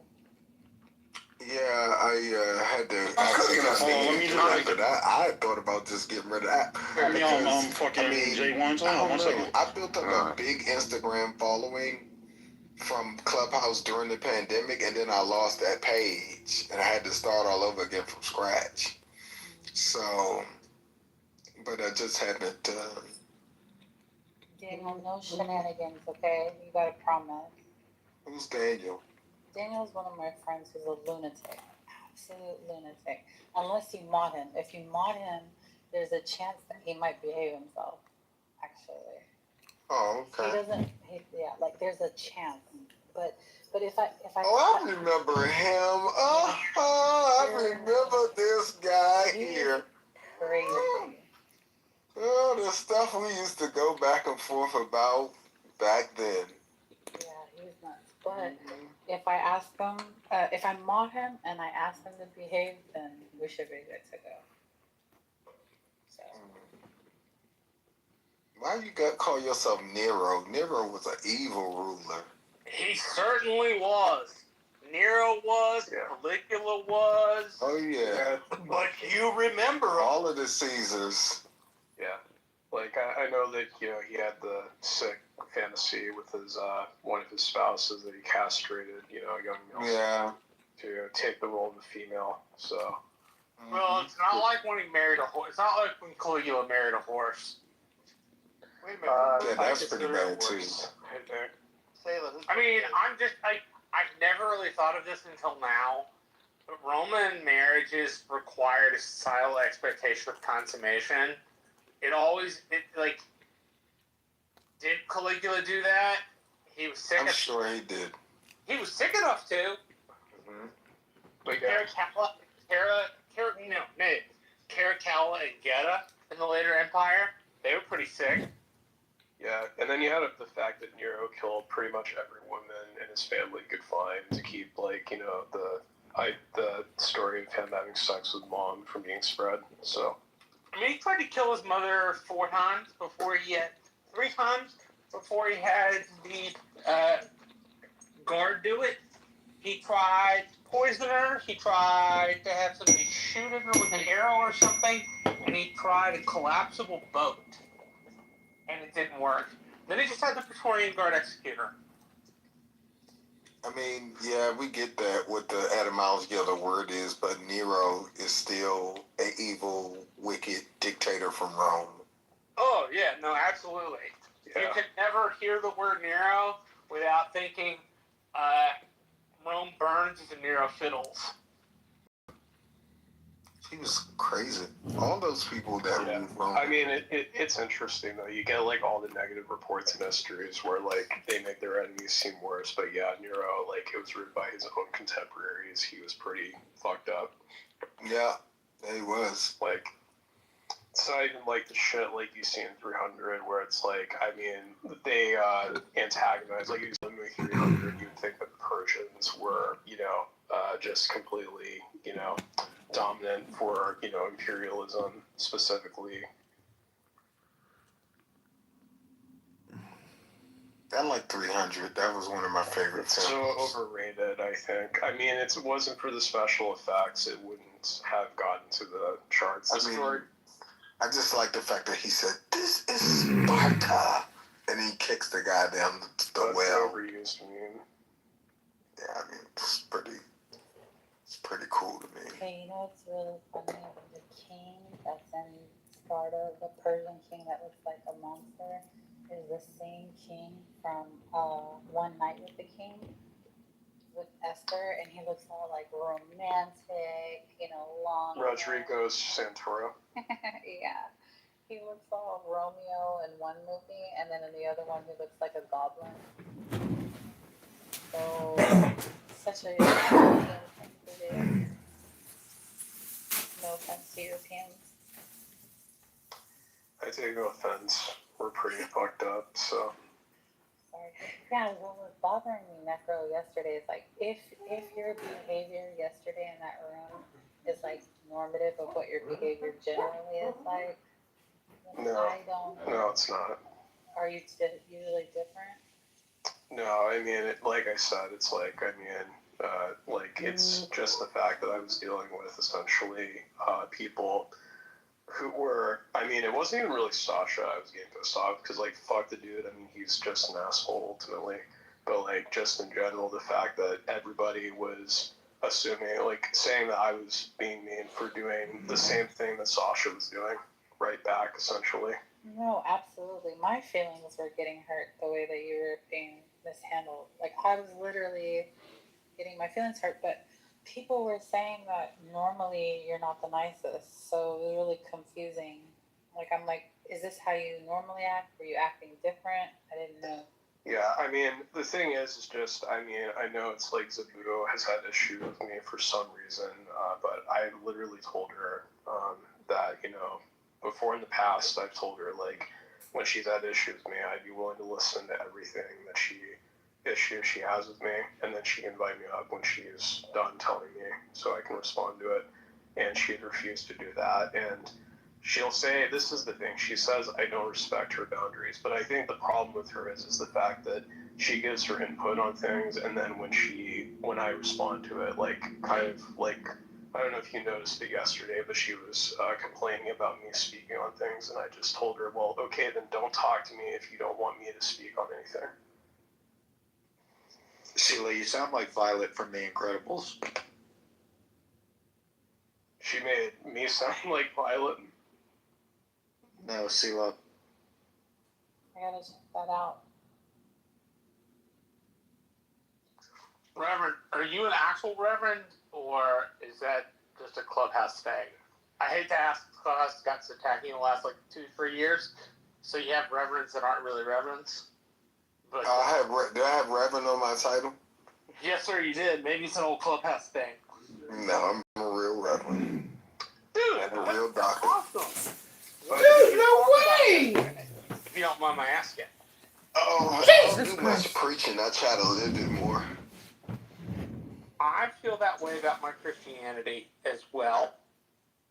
Yeah, I had to actually come in and do that, but I thought about just getting rid of that. I mean, I built up a big Instagram following from Clubhouse during the pandemic, and then I lost that page, and I had to start all over again from scratch. So, but I just haven't. Daniel, no shenanigans, okay? You gotta promise. Who's Daniel? Daniel's one of my friends who's a lunatic. Absolute lunatic. Unless you mod him. If you mod him, there's a chance that he might behave himself, actually. Oh, okay. Like there's a chance. But if I Oh, I remember him. I remember this guy here. Crazy. Oh, the stuff we used to go back and forth about back then. Yeah, he's nuts. But if I ask him, if I mod him and I ask him to behave, then we should be good to go. So. Why you call yourself Nero? Nero was an evil ruler. He certainly was. Nero was. Yeah. Caligula was. Oh yeah. But you remember all of the Caesars. Yeah. Like I know that he had the sick fantasy with his one of his spouses that he castrated, young males. Yeah. To take the role of a female. So. Well, it's not like when he married a horse. It's not like when Caligula married a horse. Wait a minute. Yeah, that's pretty bad too. I mean, I've never really thought of this until now, but Roman marriages required a societal expectation of consummation. Did Caligula do that? He was sick. I'm sure he did. He was sick enough to. Mm-hmm. But Caracalla and Geta in the later empire, they were pretty sick. Yeah, and then you had the fact that Nero killed pretty much every woman in his family he could find to keep, the story of him having sex with mom from being spread. So, I mean, he tried to kill his mother 3 times before he had the guard do it. He tried to poison her. He tried to have somebody shoot at her with an arrow or something, and he tried a collapsible boat. And it didn't work. Then he just had the Praetorian Guard execute her. I mean, yeah, we get that what the etymology of the word is, but Nero is still an evil, wicked dictator from Rome. Oh, yeah, no, absolutely. Yeah. You can never hear the word Nero without thinking Rome burns and Nero fiddles. He was crazy. All those people that moved Rome. I mean, it's interesting though. You get all the negative reports and histories where they make their enemies seem worse. But yeah, Nero, it was written by his own contemporaries. He was pretty fucked up. Yeah, he was. It's not even the shit you see in 300 where it's they antagonize. You see in movie 300, you'd think that the Persians were just completely dominant for imperialism specifically. I like 300. That was one of my favorite films. So overrated, I think. I mean, it wasn't for the special effects, it wouldn't have gotten to the charts. I just like the fact that he said, "This is Sparta," and he kicks the guy down the well. Overused meme. Yeah, I mean, it's pretty. It's pretty cool to me. Okay, you know what's really funny? The king that's in Sparta, the Persian king that looks like a monster, is the same king from One Night with the King with Esther, and he looks all like romantic, you know, long. Rodrigo Santoro. Yeah, he looks all Romeo in one movie, and then in the other one, he looks like a goblin. So, such a European thing to do. No offense to Europeans. I take no offense. We're pretty fucked up, so. Sorry. Yeah, what was bothering me, Necro, yesterday is like if your behavior yesterday in that room is like normative of what your behavior generally is like, then No. I don't. No, it's not. Are you usually different? No, I mean, like I said, it's like, I mean, like, it's just the fact that I was dealing with essentially people who were, I mean, it wasn't even really Sasha I was getting pissed off, because, like, fuck the dude, I mean, he's just an asshole ultimately, but, like, just in general, the fact that everybody was assuming, like, saying that I was being mean for doing the same thing that Sasha was doing, right back, essentially. No, absolutely. My feelings were getting hurt the way that you were being mishandled. Like, I was literally getting my feelings hurt, but people were saying that normally you're not the nicest, so it was really confusing. Like, I'm like, is this how you normally act? Were you acting different? I didn't know. Yeah, I mean, the thing is just, I mean, I know it's like Zabuto has had issues with me for some reason, but I literally told her that, you know, before in the past, I've told her, like, when she's had issues with me, I'd be willing to listen to everything that she has with me, and then she can invite me up when she's done telling me so I can respond to it. And she had refused to do that, and she'll say, this is the thing, she says I don't respect her boundaries, but I think the problem with her is the fact that she gives her input on things, and then when I respond to it, like, kind of, like, I don't know if you noticed it yesterday, but she was complaining about me speaking on things, and I just told her, well, okay, then don't talk to me if you don't want me to speak on anything. Sheila, you sound like Violet from The Incredibles. She made me sound like Violet. No, Sheila. I gotta check that out. Reverend, are you an actual reverend, or is that just a clubhouse thing? I hate to ask, clubhouse got so tacky in the last, like, 2-3 years, so you have reverends that aren't really reverends. But Do I have Reverend on my title? yes, sir, you did. Maybe it's an old clubhouse thing. No, I'm a real Reverend. Dude, And a real doctor. awesome. Dude, no way! If you don't mind my asking. Oh, I don't do much preaching. I try to live it more. I feel that way about my Christianity as well.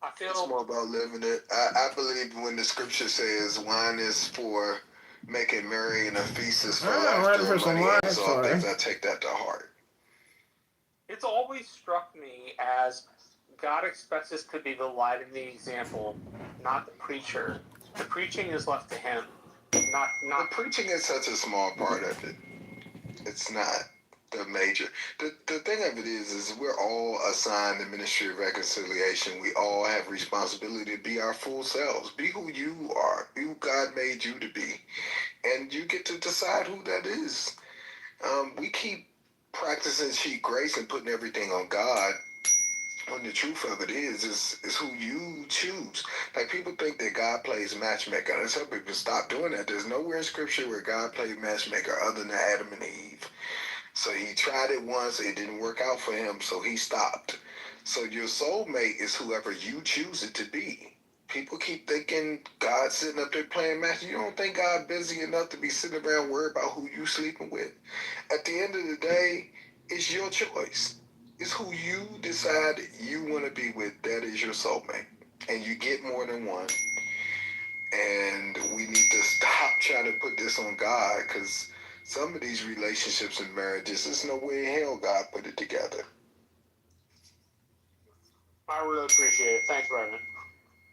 I feel It's more about living it. I believe when the scripture says wine is for making merry and a feast is for laughter and money and so things, I take that to heart. it's always struck me as God expects us to be the light and the example, not the preacher. The preaching is left to him. Not The preaching is such a small part of it. It's not the major. The thing of it is we're all assigned the ministry of reconciliation. We all have responsibility to be our full selves. Be who you are. Be who God made you to be. And you get to decide who that is. We keep practicing cheap grace and putting everything on God, when the truth of it is who you choose. Like, people think that God plays matchmaker. And some people stop doing that. There's nowhere in scripture where God played matchmaker other than Adam and Eve. So he tried it once, it didn't work out for him, so he stopped. So your soulmate is whoever you choose it to be. People keep thinking God's sitting up there playing match. You don't think God busy enough to be sitting around worried about who you sleeping with? At the end of the day, it's your choice. It's who you decide you want to be with. That is your soulmate. And you get more than one. And we need to stop trying to put this on God, because some of these relationships and marriages, there's no way in hell God put it together. I really appreciate it. Thanks, Reverend.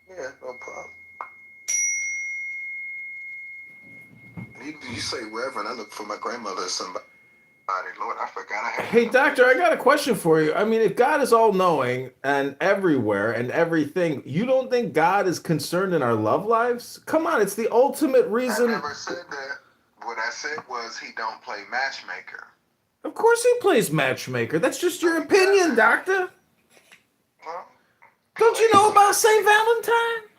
Yeah, no problem. You say Reverend, I look for my grandmother or somebody. Lord, I forgot I had. Hey, doctor, I got a question for you. I mean, if God is all knowing and everywhere and everything, you don't think God is concerned in our love lives? Come on, it's the ultimate reason. I never said that. What I said was he don't play matchmaker. Of course he plays matchmaker. That's just your opinion, doctor. Well, Don't you know about St. Valentine?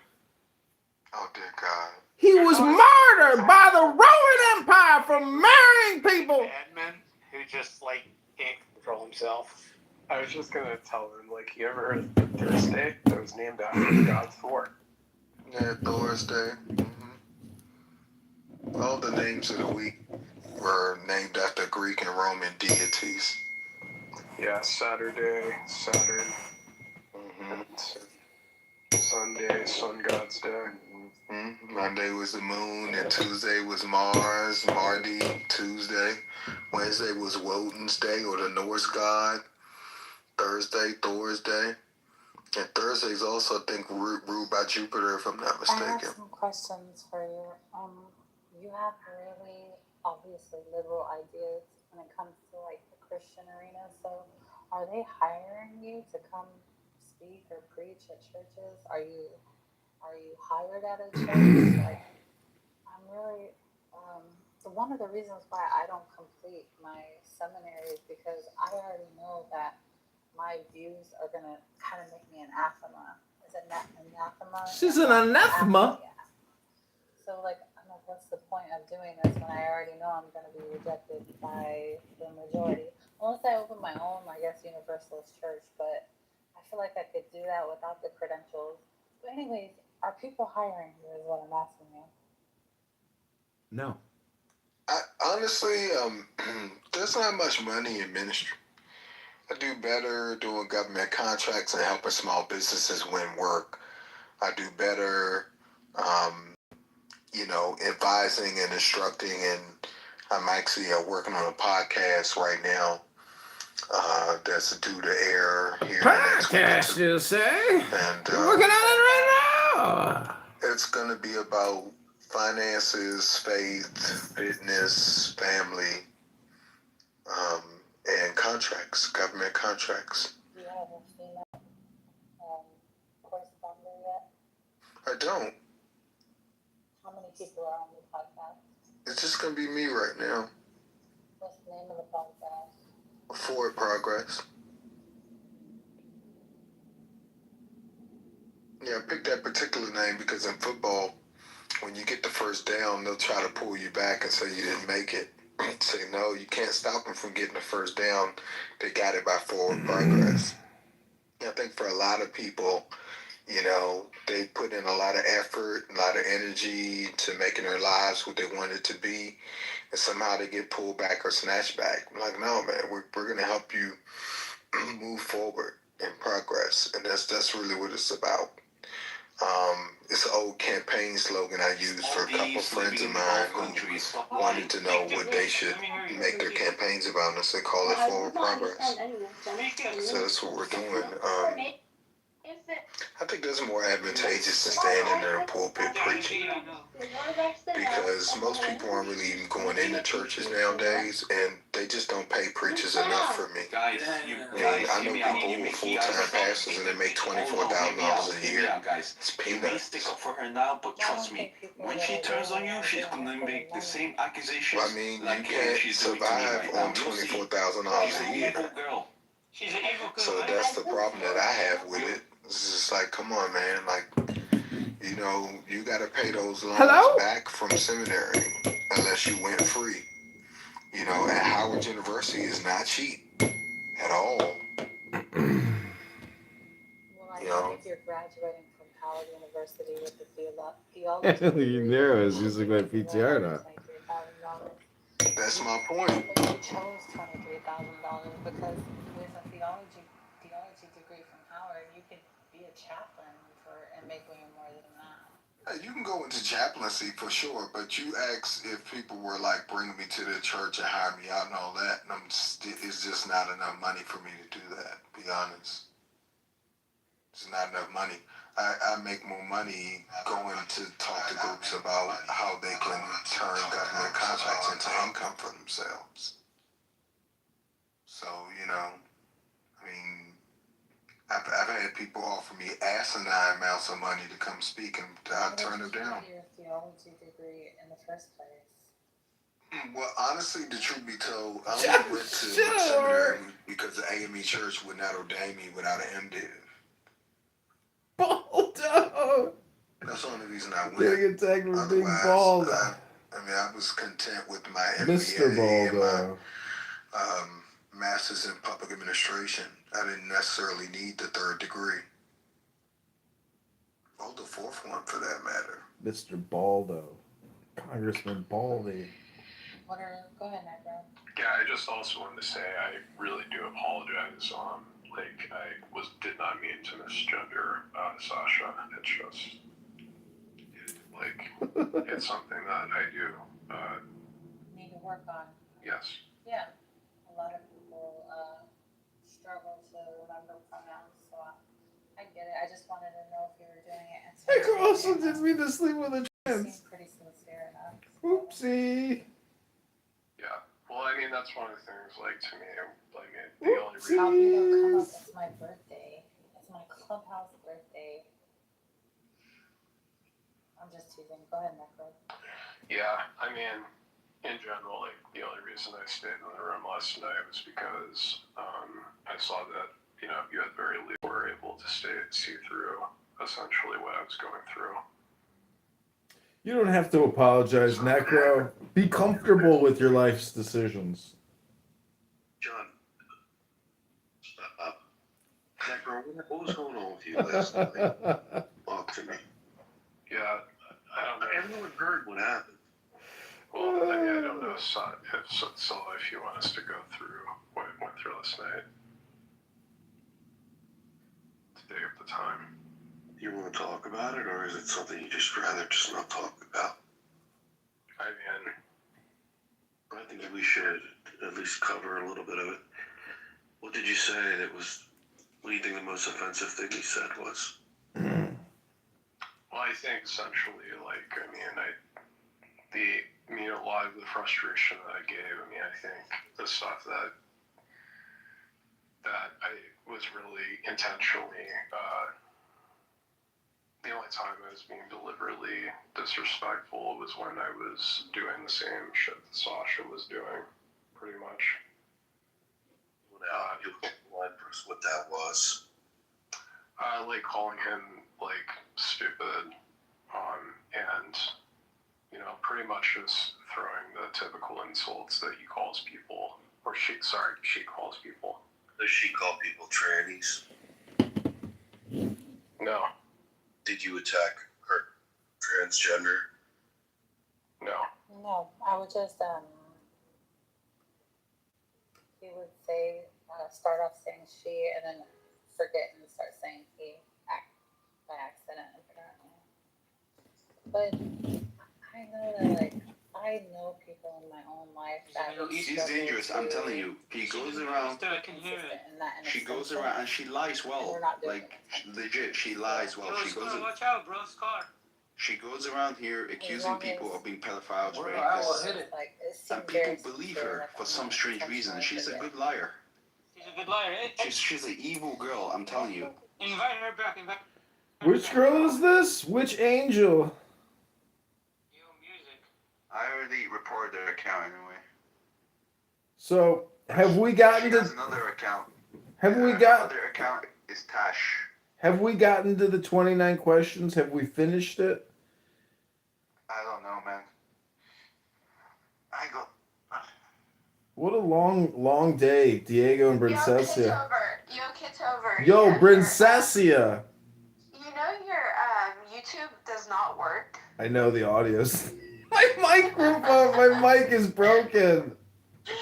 oh dear God. He was martyred by the Roman Empire for marrying people. Edmund, who just like can't control himself. I was just gonna tell them, like, you ever heard of Thursday? That was named after the god Thor. Yeah, Thursday. All the names of the week were named after Greek and Roman deities. Yeah, Saturday, Saturn, and Sunday, Sun God's Day. Monday was the moon, and Tuesday was Mars, Mardi, Tuesday. Wednesday was Woden's Day, or the Norse god. Thursday, Thor's Day. And Thursday's also, I think, ruled by Jupiter, if I'm not I mistaken. have some questions for you. You have really obviously liberal ideas when it comes to like the Christian arena. So, are they hiring you to come speak or preach at churches? Are you hired at a church? Like, I'm really. So one of the reasons why I don't complete my seminary is because I already know that my views are gonna kind of make me an anathema. Is it anathema? She's an anathema. Yeah. So, like, I'm like, what's the point of doing this when I already know I'm going to be rejected by the majority? Unless I open my own, I guess, Universalist church, but I feel like I could do that without the credentials. But anyways, are people hiring you is what I'm asking you. No. Honestly, there's not much money in ministry. I do better doing government contracts and helping small businesses win work. I do better, advising and instructing, and I'm actually working on a podcast right now that's due to air here next week. Podcast, you say? And You're working on it right now. It's going to be about finances, faith, fitness, family, and contracts, government contracts. Do you have a female correspondent yet? I don't. How many people are on the podcast? It's just going to be me right now. What's the name of the podcast? Forward Progress. Yeah, I picked that particular name because in football, when you get the first down, they'll try to pull you back and say you didn't make it. Say, no, you can't stop them from getting the first down. They got it by forward progress. I think for a lot of people, they put in a lot of effort, a lot of energy to making their lives what they want it to be, and somehow they get pulled back or snatched back. I'm like, no, man, we're going to help you move forward and progress, and that's really what it's about. It's an old campaign slogan I used for a couple of friends of mine who wanted to know what they should make their campaigns about, and they call it Forward Progress. So that's what we're doing. I think that's more advantageous than standing there in a pulpit preaching, because most people aren't really even going into churches nowadays, and they just don't pay preachers enough for me. I know people who are full-time pastors and they make $24,000 a year. It's peanuts. For her now, but trust me, when she turns on you, she's gonna make the same accusations. I mean, you can't survive on $24,000 a year. So that's the problem that I have with it. It's just like, come on, man. Like, you got to pay those loans back from seminary unless you went free. And Howard University is not cheap at all. Well, I think you're graduating from Howard University with the theology. You narrow is using my PTR now. That's my point. But you chose $23,000 because with a theology degree from Howard, you could be a chaplain and make way more than that. You can go into chaplaincy for sure, but you ask if people were like bringing me to the church and hire me out and all that, and it's just not enough money for me to do that. To be honest, it's not enough money. I make more money going to talk to groups about how they can turn government contracts into income for themselves. You know, I mean, I've had people offer me asinine amounts of money to come speak, and I turn them down. Your theology degree in the first place. Well, honestly, the truth be told, I only went to seminary because the AME Church would not ordain me without an MDiv. Baldo! That's the only reason I went. Getting attacked with Big Otherwise, Baldo. I was content with my Mr. MBA and Baldo. my Master's in Public Administration. I didn't necessarily need the third degree. Oh, the fourth one for that matter. Mr. Baldo. Congressman Baldy. Go ahead, Necro. Yeah, I just also wanted to say I really do apologize. Like I did not mean to misgender Sasha. It's just it's something that I do. Need to work on. Yes. Yeah, a lot of people struggle to remember pronouns, so I get it. I just wanted to know if you were doing it. Necro also didn't mean to sleep with a You trans. seem pretty sincere enough. Oopsie. Yeah. Well, I mean that's one of the things. Like to me, the only reason. Albino, come up. It's my birthday. It's my clubhouse birthday. I'm just teasing. Go ahead, Necro. Yeah, I mean, in general, like the only reason I stayed in the room last night was because I saw that you had were able to see through essentially what I was going through. You don't have to apologize, Necro. Be comfortable with your life's decisions. John, Necro, what was going on with you last night? Talk to me. Yeah, I don't know. Everyone heard what happened. Well, I mean, I don't know if you want us to go through what I went through last night. To take up the time. You want to talk about it, or is it something you just rather just not talk about? I mean, I think we should at least cover a little bit of it. What did you say what do you think the most offensive thing he said was? well, I think essentially, a lot of the frustration that I gave. I mean, I think the stuff that I was really intentionally. The only time I was being deliberately disrespectful was when I was doing the same shit that Sasha was doing, pretty much. You'll explain for us what that was. Like calling him stupid, and pretty much just throwing the typical insults that he calls people, or she calls people. Does she call people trannies? No. Did you attack her transgender? No. No, I would just he would say start off saying she and then forget and start saying he by accident apparently. But I know that I know people in my own life that He's dangerous. I'm telling you. He goes around. I can hear it. She goes around and she lies well. Legit, she lies well. Watch out, bro. Scar. She goes around here accusing people of being pedophiles, Well, rapists. I will hit it. And people believe her for some strange reason. She's a good liar. She's a good liar, eh? She's an evil girl. I'm telling you. Invite her back. Which girl is this? Which angel? I already reported their account anyway. So, have we gotten She has to... another account. Have we got... Another account is Tash. Have we gotten to the 29 questions? Have we finished it? I don't know, man. What a long day, Diego and Brincesia. Kitover. Yo, Brincesia! You know your YouTube does not work. I know the audio's... My mic is broken. You're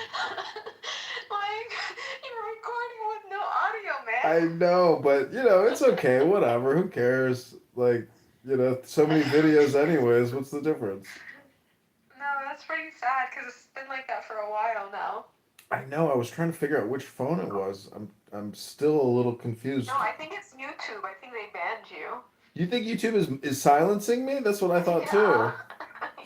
recording with no audio, man. I know, but it's okay. Whatever. Who cares? So many videos anyways. What's the difference? No, that's pretty sad because it's been like that for a while now. I know. I was trying to figure out which phone it was. I'm still a little confused. No, I think it's YouTube. I think they banned you. You think YouTube is silencing me? That's what I thought too.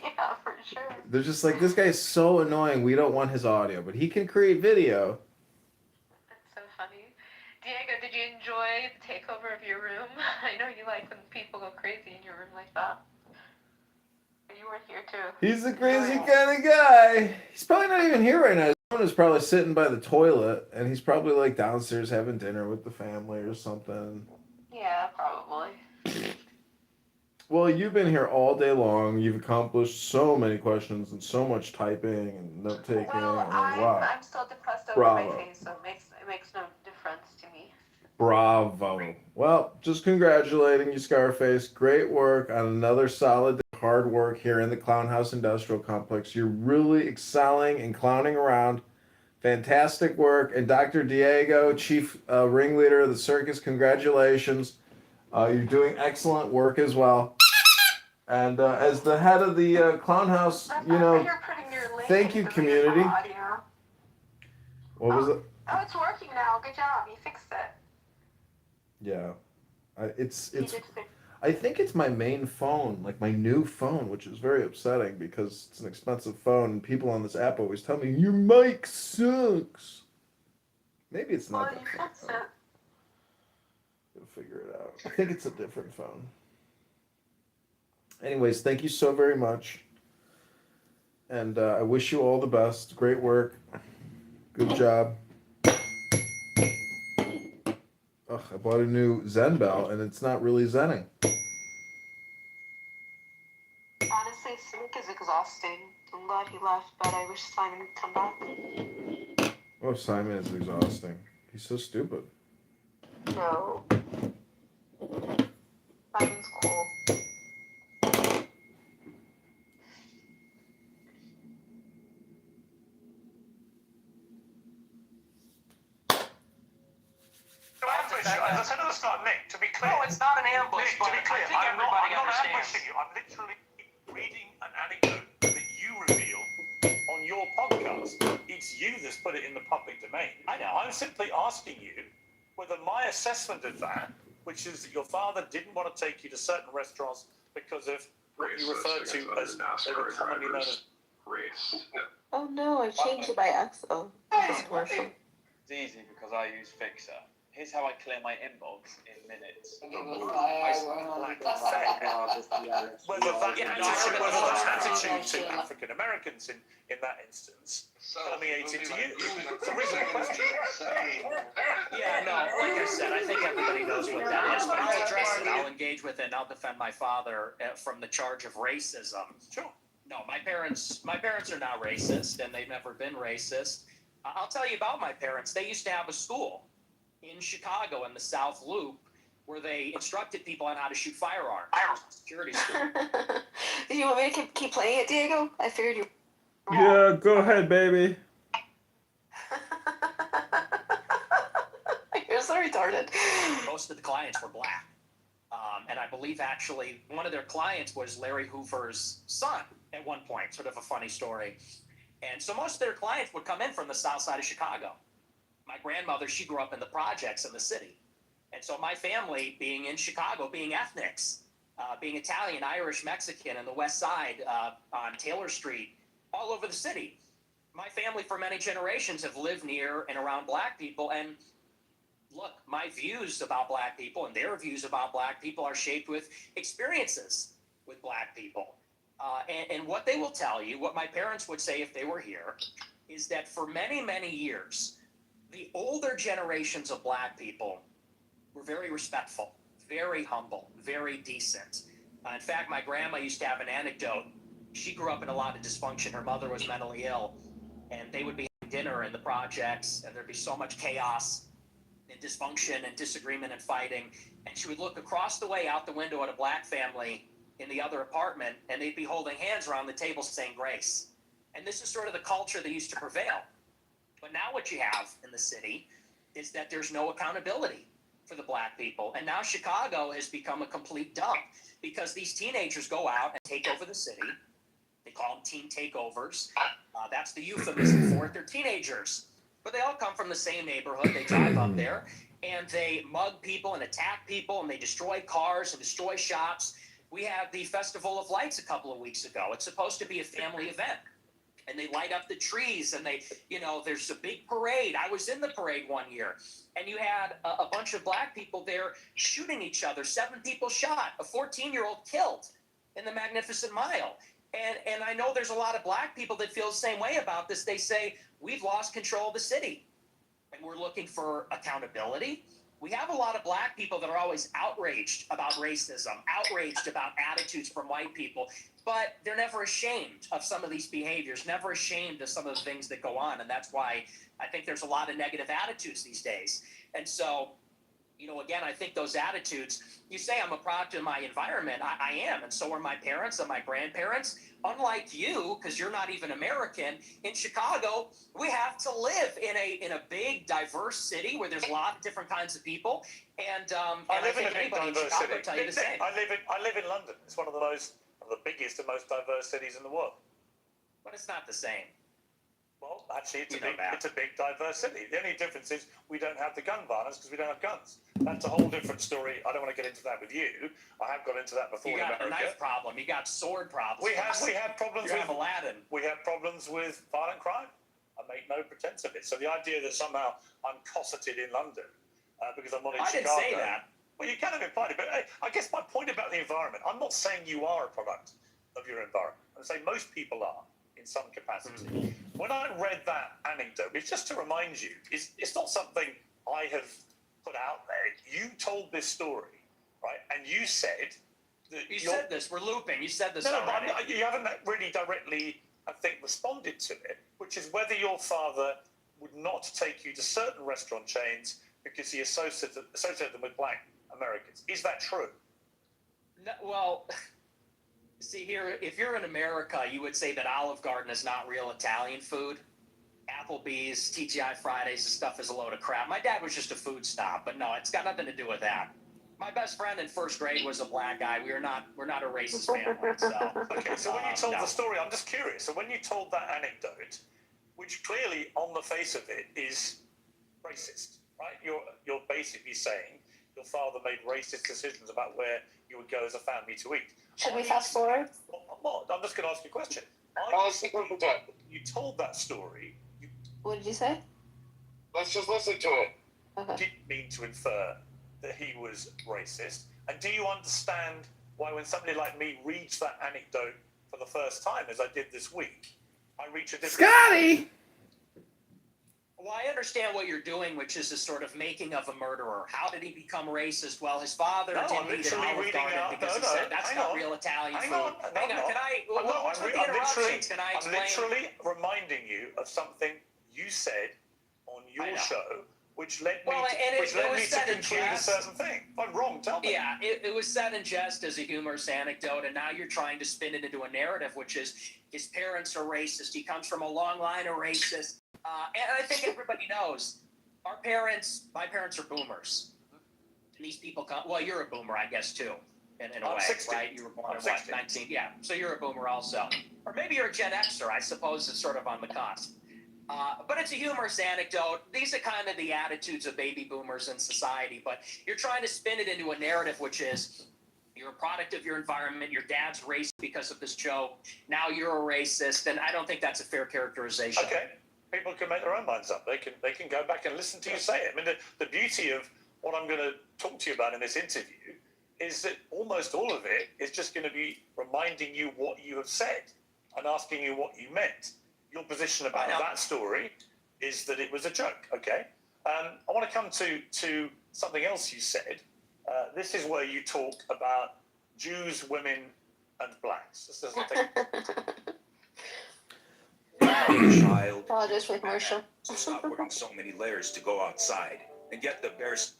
Yeah, for sure. They're just like, this guy's so annoying. We don't want his audio, but he can create video. Diego, did you enjoy the takeover of your room? I know you like when people go crazy in your room like that. You were here too. He's a crazy kind of guy. He's probably not even here right now. His phone is probably sitting by the toilet, and he's probably like downstairs having dinner with the family or something. Yeah, probably. Well, you've been here all day long. You've accomplished so many questions and so much typing and note taking. Well, I'm still depressed over Bravo. my face, so it makes no difference to me. Bravo. Well, just congratulating you, Scarface. Great work on another solid hard work here in the Clown House Industrial Complex. You're really excelling and clowning around. Fantastic work. And Dr. Diego, chief ringleader of the circus, congratulations. You're doing excellent work as well. And as the head of the Clown House, thank you, community. What was it? Oh, it's working now. Good job. You fixed it. Yeah, I think it's my main phone, like my new phone, which is very upsetting because it's an expensive phone, and people on this app always tell me your mic sucks. Maybe it's not. Well, you fixed it. We'll figure it out. I think it's a different phone. Anyways, thank you so very much, and I wish you all the best. Great work. Good job. Ugh, I bought a new Zen bell, and it's not really zenning. Honestly, Snook is exhausting. I'm glad he left, but I wish Simon would come back. Oh, Simon is exhausting. He's so stupid. No. Simon's cool. As I said at the start, Nick, to be clear. No, it's not an ambush. Nick, to be clear, I think I'm not understands. ambushing you. I'm literally reading an anecdote that you revealed on your podcast. It's you that's put it in the public domain. I know. I'm simply asking you whether my assessment of that, which is that your father didn't want to take you to certain restaurants because of what you referred to as they were commonly known as race. Oh no, I changed it by accident. This commercial. It's easy because I use Fixer. Here's how I clear my inbox in minutes. Whether that attitude to African Americans in that instance permeated to you. It's a reasonable question. Yeah, no, like I said, I think everybody knows what that is, but I'll address it. I'll engage with it, and I'll defend my father from the charge of racism. Sure. No, my parents are not racist, and they've never been racist. I'll tell you about my parents. They used to have a school in Chicago in the South Loop where they instructed people on how to shoot firearms. Security school. Do you want me to keep playing it, Diego? I figured you. Yeah, go ahead, baby. You're so retarded. Most of the clients were black. And I believe actually one of their clients was Larry Hoover's son at one point, sort of a funny story. And so most of their clients would come in from the south side of Chicago. My grandmother, she grew up in the projects in the city. And so my family, being in Chicago, being ethnics, being Italian, Irish, Mexican, and the west side on Taylor Street, all over the city. My family for many generations have lived near and around black people. And look, my views about black people and their views about black people are shaped with experiences with black people. And what they will tell you, what my parents would say if they were here, is that for many, many years, the older generations of black people were very respectful, very humble, very decent. In fact, my grandma used to have an anecdote. She grew up in a lot of dysfunction. Her mother was mentally ill, and they would be having dinner in the projects, and there'd be so much chaos and dysfunction and disagreement and fighting. And she would look across the way out the window at a black family in the other apartment, and they'd be holding hands around the table saying grace. And this is sort of the culture that used to prevail. But now what you have in the city is that there's no accountability for the black people. And now Chicago has become a complete dump because these teenagers go out and take over the city. They call them teen takeovers. That's the euphemism for it. They're teenagers. But they all come from the same neighborhood. They drive up there and they mug people and attack people and they destroy cars and destroy shops. We had the Festival of Lights a couple of weeks ago. It's supposed to be a family event. and they light up the trees, and they, there's a big parade. I was in the parade one year, and you had a bunch of black people there shooting each other. 7 people shot, a 14-year-old killed in the Magnificent Mile. And I know there's a lot of black people that feel the same way about this. They say, we've lost control of the city, and we're looking for accountability. We have a lot of black people that are always outraged about racism, outraged about attitudes from white people, but they're never ashamed of some of these behaviors, never ashamed of some of the things that go on. And that's why I think there's a lot of negative attitudes these days. And so, again, I think those attitudes, you say I'm a product of my environment. I am. And so are my parents and my grandparents. Unlike you, because you're not even American, in Chicago, we have to live in a big, diverse city where there's a lot of different kinds of people. And I live in a think big anybody in diverse Chicago city. will tell you the same. I live in London. It's one of the biggest and most diverse cities in the world. But it's not the same. Well, actually, it's a big, diverse city. The only difference is we don't have the gun violence because we don't have guns. That's a whole different story. I don't want to get into that with you. I have got into that before in America. You got a knife problem. You got sword problems. We have problems with Aladdin. We have problems with violent crime. I make no pretense of it. So the idea that somehow I'm cosseted in London because I'm not in Chicago. I didn't say that. Well, you kind of implied it, but I guess my point about the environment, I'm not saying you are a product of your environment. I'm saying most people are in some capacity. When I read that anecdote, it's just to remind you, it's not something I have put out there. You told this story, right? And you said that you said this. We're looping. You said this already. But you haven't really directly, I think, responded to it, which is whether your father would not take you to certain restaurant chains because he associated them with black Americans. Is that true? No, well, see here, if you're in America, you would say that Olive Garden is not real Italian food. Applebee's, TGI Fridays, this stuff is a load of crap. My dad was just a food snob, but no, it's got nothing to do with that. My best friend in first grade was a black guy. We're not a racist family. So. Okay, so when you told the story, I'm just curious. So when you told that anecdote, which clearly on the face of it is racist, right? You're basically saying your father made racist decisions about where you would go as a family to eat. Should we fast forward? Well, I'm just going to ask you a question. You told that story. What did you say? Let's just listen to it. Okay. Didn't mean to infer that he was racist. And do you understand why when somebody like me reads that anecdote for the first time, as I did this week, I reach a different... Scotty! Well, I understand what you're doing, which is a sort of making of a murderer. How did he become racist? Well, his father didn't eat an Olive Garden because he said that's not real Italian food. Hang on, can I? What's with the interruptions? Can I explain? I'm literally reminding you of something you said on your show, which led me to conclude a certain thing. If I'm wrong, tell me. Yeah, it was said in jest as a humorous anecdote, and now you're trying to spin it into a narrative, which is his parents are racist. He comes from a long line of racists. And I think everybody knows my parents are boomers. And these people come, well, you're a boomer, I guess, too, in a way, 60. right? You were born in what, 19? Yeah, so you're a boomer also. Or maybe you're a Gen Xer, I suppose it's sort of on the cusp. But it's a humorous anecdote. These are kind of the attitudes of baby boomers in society, but you're trying to spin it into a narrative, which is you're a product of your environment. Your dad's racist because of this joke. Now you're a racist, and I don't think that's a fair characterization. Okay. People can make their own minds up. They can go back and listen to you say it. I mean, the beauty of what I'm going to talk to you about in this interview is that almost all of it is just going to be reminding you what you have said and asking you what you meant. Your position about that story is that it was a joke, okay? I want to come to something else you said. This is where you talk about Jews, women, and blacks. This doesn't take... Child. Apologize for the commercial. Stop wearing so many layers to go outside and get the bears.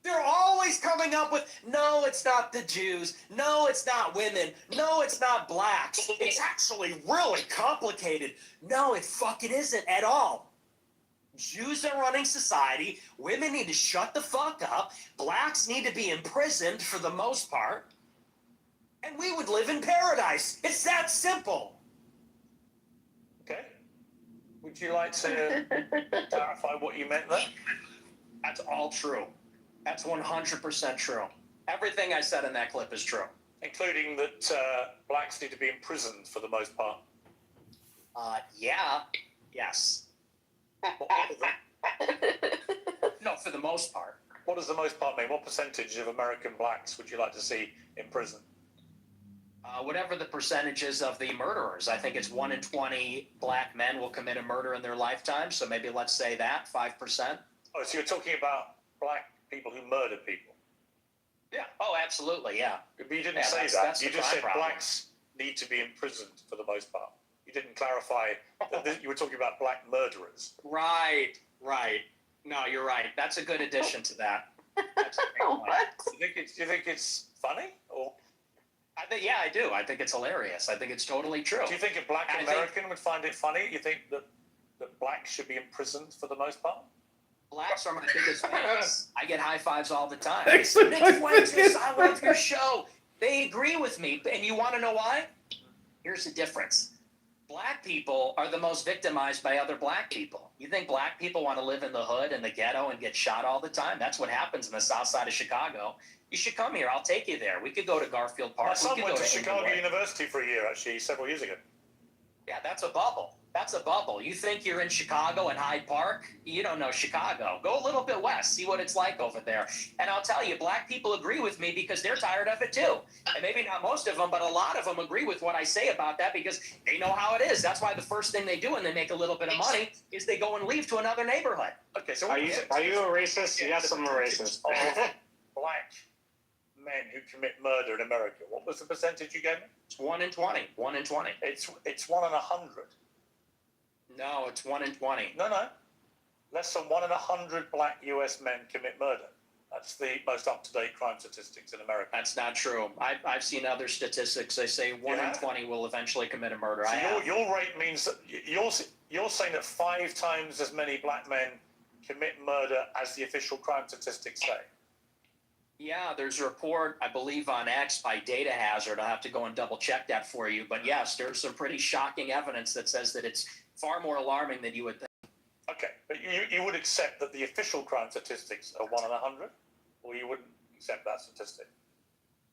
They're always coming up with, no, it's not the Jews. No, it's not women. No, it's not blacks. It's actually really complicated. No, it fucking isn't at all. Jews are running society. Women need to shut the fuck up. Blacks need to be imprisoned for the most part. And we would live in paradise. It's that simple. Okay. Would you like to clarify what you meant there? That's all true. That's 100% true. Everything I said in that clip is true. Including that blacks need to be imprisoned for the most part. Yeah. Yes. No, for the most part. What does the most part mean? What percentage of American blacks would you like to see in prison? Whatever the percentages of the murderers. I think it's 1 in 20 black men will commit a murder in their lifetime. So maybe let's say that 5%. Oh, so you're talking about black people who murder people? Yeah. Oh, absolutely. Yeah. But you didn't Yeah, say that's- that. that's You the just crime said problem. blacks need to be imprisoned for the most part. You didn't clarify that you were talking about black murderers. Right. No, you're right. That's a good addition to that. That's a great point. You think it's funny, or Yeah, I do. I think it's hilarious. I think it's totally true. do you think a black I think- American would find it funny? You think that blacks should be imprisoned for the most part? Blacks are my biggest fans. I get high fives all the time. Thanks Nick for my Fuentes, biggest I love your show. They agree with me. And you want to know why? Here's the difference. Black people are the most victimized by other black people. You think black people want to live in the hood and the ghetto and get shot all the time? That's what happens in the south side of Chicago. You should come here. I'll take you there. We could go to Garfield Park. My son We could went go to Chicago Inglewood. University for a year, actually, several years ago. Yeah, that's a bubble. That's a bubble. You think you're in Chicago and Hyde Park? You don't know Chicago. Go a little bit west, see what it's like over there. And I'll tell you, black people agree with me because they're tired of it too. And maybe not most of them, but a lot of them agree with what I say about that because they know how it is. That's why the first thing they do when they make a little bit of money is they go and leave to another neighborhood. Okay, so Are you a racist? Yes, I'm a racist. Of black men who commit murder in America, what was the percentage you gave me? It's 1 in 20. 1 in 20. It's 1 in 100. No, it's 1 in 20. No. Less than 1 in 100 black US men commit murder. That's the most up-to-date crime statistics in America. That's not true. I've seen other statistics. They say 1 in 20 will eventually commit a murder. So your rate means that you're saying that 5 times as many black men commit murder as the official crime statistics say. Yeah, there's a report, I believe, on X by Data Hazard. I'll have to go and double check that for you. But yes, there's some pretty shocking evidence that says that it's far more alarming than you would think. Okay, but you would accept that the official crime statistics are 1 in 100, or you wouldn't accept that statistic?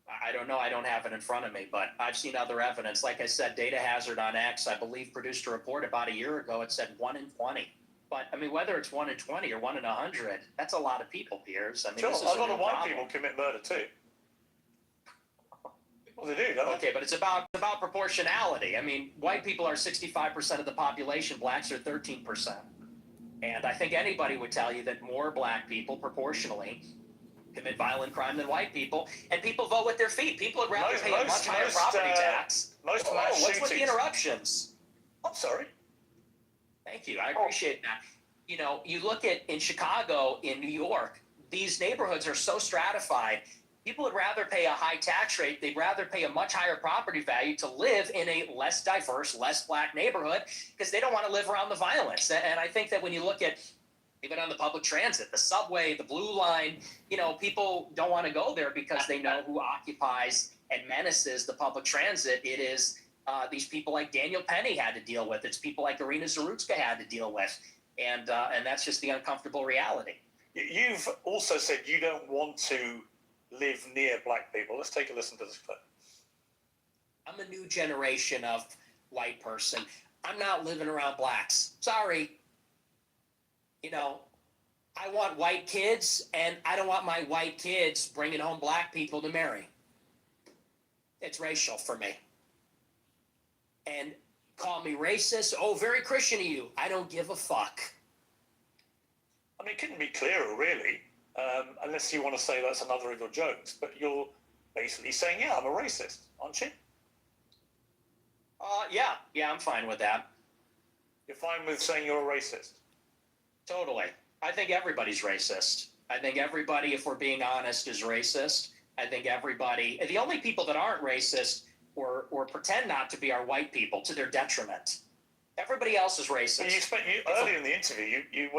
I don't know. I don't have it in front of me, but I've seen other evidence. Like I said, Data Hazard on X, I believe, produced a report about a year ago. It said 1 in 20. But, I mean, whether it's 1 in 20 or 1 in 100, that's a lot of people, Piers. I mean, Sure, this is a lot real of white problem. people commit murder too. Well, they do, don't they? Okay, but it's about proportionality. I mean, white people are 65% of the population. Blacks are 13%. And I think anybody would tell you that more black people proportionally commit violent crime than white people. And people vote with their feet. People would rather pay a much higher property tax. Most Oh, mass what's with the shootings- interruptions? I'm sorry. Thank you. I appreciate that. You know, you look at in Chicago, in New York, these neighborhoods are so stratified. People would rather pay a high tax rate. They'd rather pay a much higher property value to live in a less diverse, less black neighborhood because they don't want to live around the violence. And I think that when you look at even on the public transit, the subway, the blue line, you know, people don't want to go there because they know who occupies and menaces the public transit. It is these people like Daniel Penny had to deal with. It's people like Irina Zarutska had to deal with. And that's just the uncomfortable reality. You've also said you don't want to live near black people. Let's take a listen to this clip. I'm a new generation of white person. I'm not living around blacks. Sorry. You know, I want white kids, and I don't want my white kids bringing home black people to marry. It's racial for me. And call me racist. Oh, very Christian of you. I don't give a fuck. I mean, it couldn't be clearer, really, unless you want to say that's another of your jokes. But you're basically saying, yeah, I'm a racist, aren't you? Yeah, I'm fine with that. You're fine with saying you're a racist? Totally. I think everybody's racist. I think everybody, if we're being honest, is racist. I think everybody, the only people that aren't racist or pretend not to be are white people to their detriment. Everybody else is racist. Earlier in the interview, you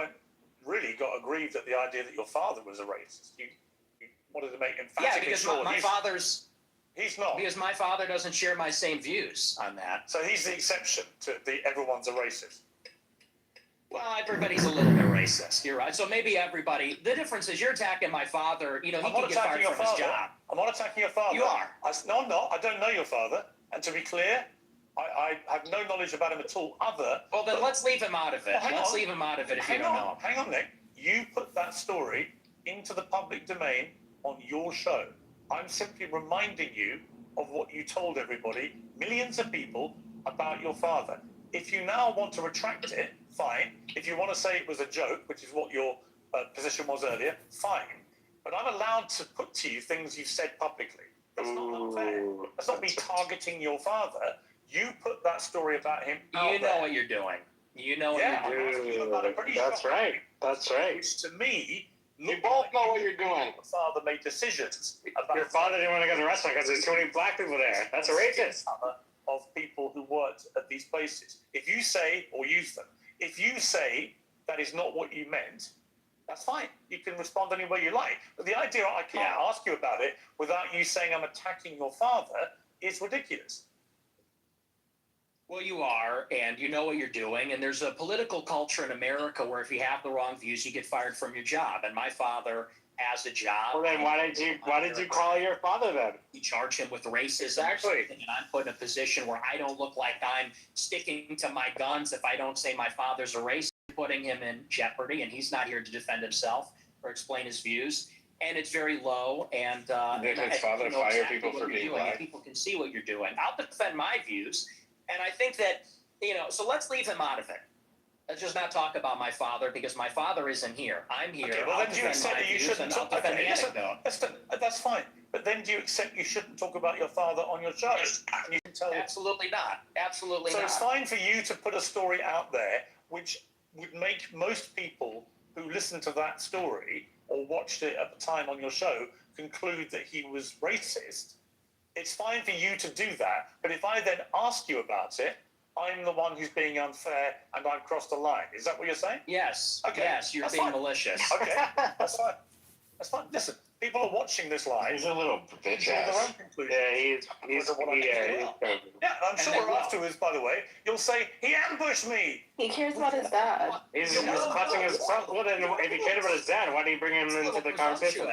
got aggrieved at the idea that your father was a racist. You wanted to make emphatically because sure my father's... He's not. Because my father doesn't share my same views on that. So he's the exception to the everyone's a racist. Well, everybody's a little bit racist. You're right. So maybe everybody... The difference is you're attacking my father. You know, he can get fired from his job. I'm not attacking your father. You are. No, I'm not. I don't know your father. And to be clear, I have no knowledge about him at all. Well, then let's leave him out of it. Let's leave him out of it if you don't know him. Hang on, Nick. You put that story into the public domain on your show. I'm simply reminding you of what you told everybody, millions of people, about your father. If you now want to retract it, fine. If you want to say it was a joke, which is what your position was earlier, fine. But I'm allowed to put to you things you've said publicly. That's not unfair. That's not me targeting your father. You put that story about him out You know what you're doing. You know what you're doing. That's right. That's right. Which to me, you both know what you're doing. Your father made decisions about Your father didn't want to go to the restaurant because there's too many black people there. That's a racist. Of people who worked at these places. If you say, or use them, if you say that is not what you meant, that's fine. You can respond any way you like. But the idea I can't ask you about it without you saying I'm attacking your father is ridiculous. Well, you are, and you know what you're doing. And there's a political culture in America where if you have the wrong views, you get fired from your job. And my father has a job. Well, then why did you call your father then? You charge him with racism. Exactly. And I'm put in a position where I don't look like I'm sticking to my guns if I don't say my father's a racist, putting him in jeopardy, and he's not here to defend himself or explain his views. And it's very low. And Did his father fire people for being black? People can see what you're doing. I'll defend my views. And I think that, so let's leave him out of it. Let's just not talk about my father because my father isn't here. I'm here. Okay, well, then do you accept that you shouldn't talk about That's fine. But then do you accept you shouldn't talk about your father on your show? And you can tell Absolutely not. Absolutely not. So it's fine for you to put a story out there which would make most people who listen to that story or watched it at the time on your show conclude that he was racist. It's fine for you to do that. But if I then ask you about it, I'm the one who's being unfair and I've crossed the line. Is that what you're saying? Yes. Okay. Yes, you're being malicious. Okay, that's fine. That's fine. Listen, people are watching this live. He's a little bitch Draw their ass. own conclusions. Yeah, I'm sure afterwards, by the way, you'll say, he ambushed me. He cares about his dad. He's clutching his front. Well, then if he cared about his dad, why did he bring him into the conversation?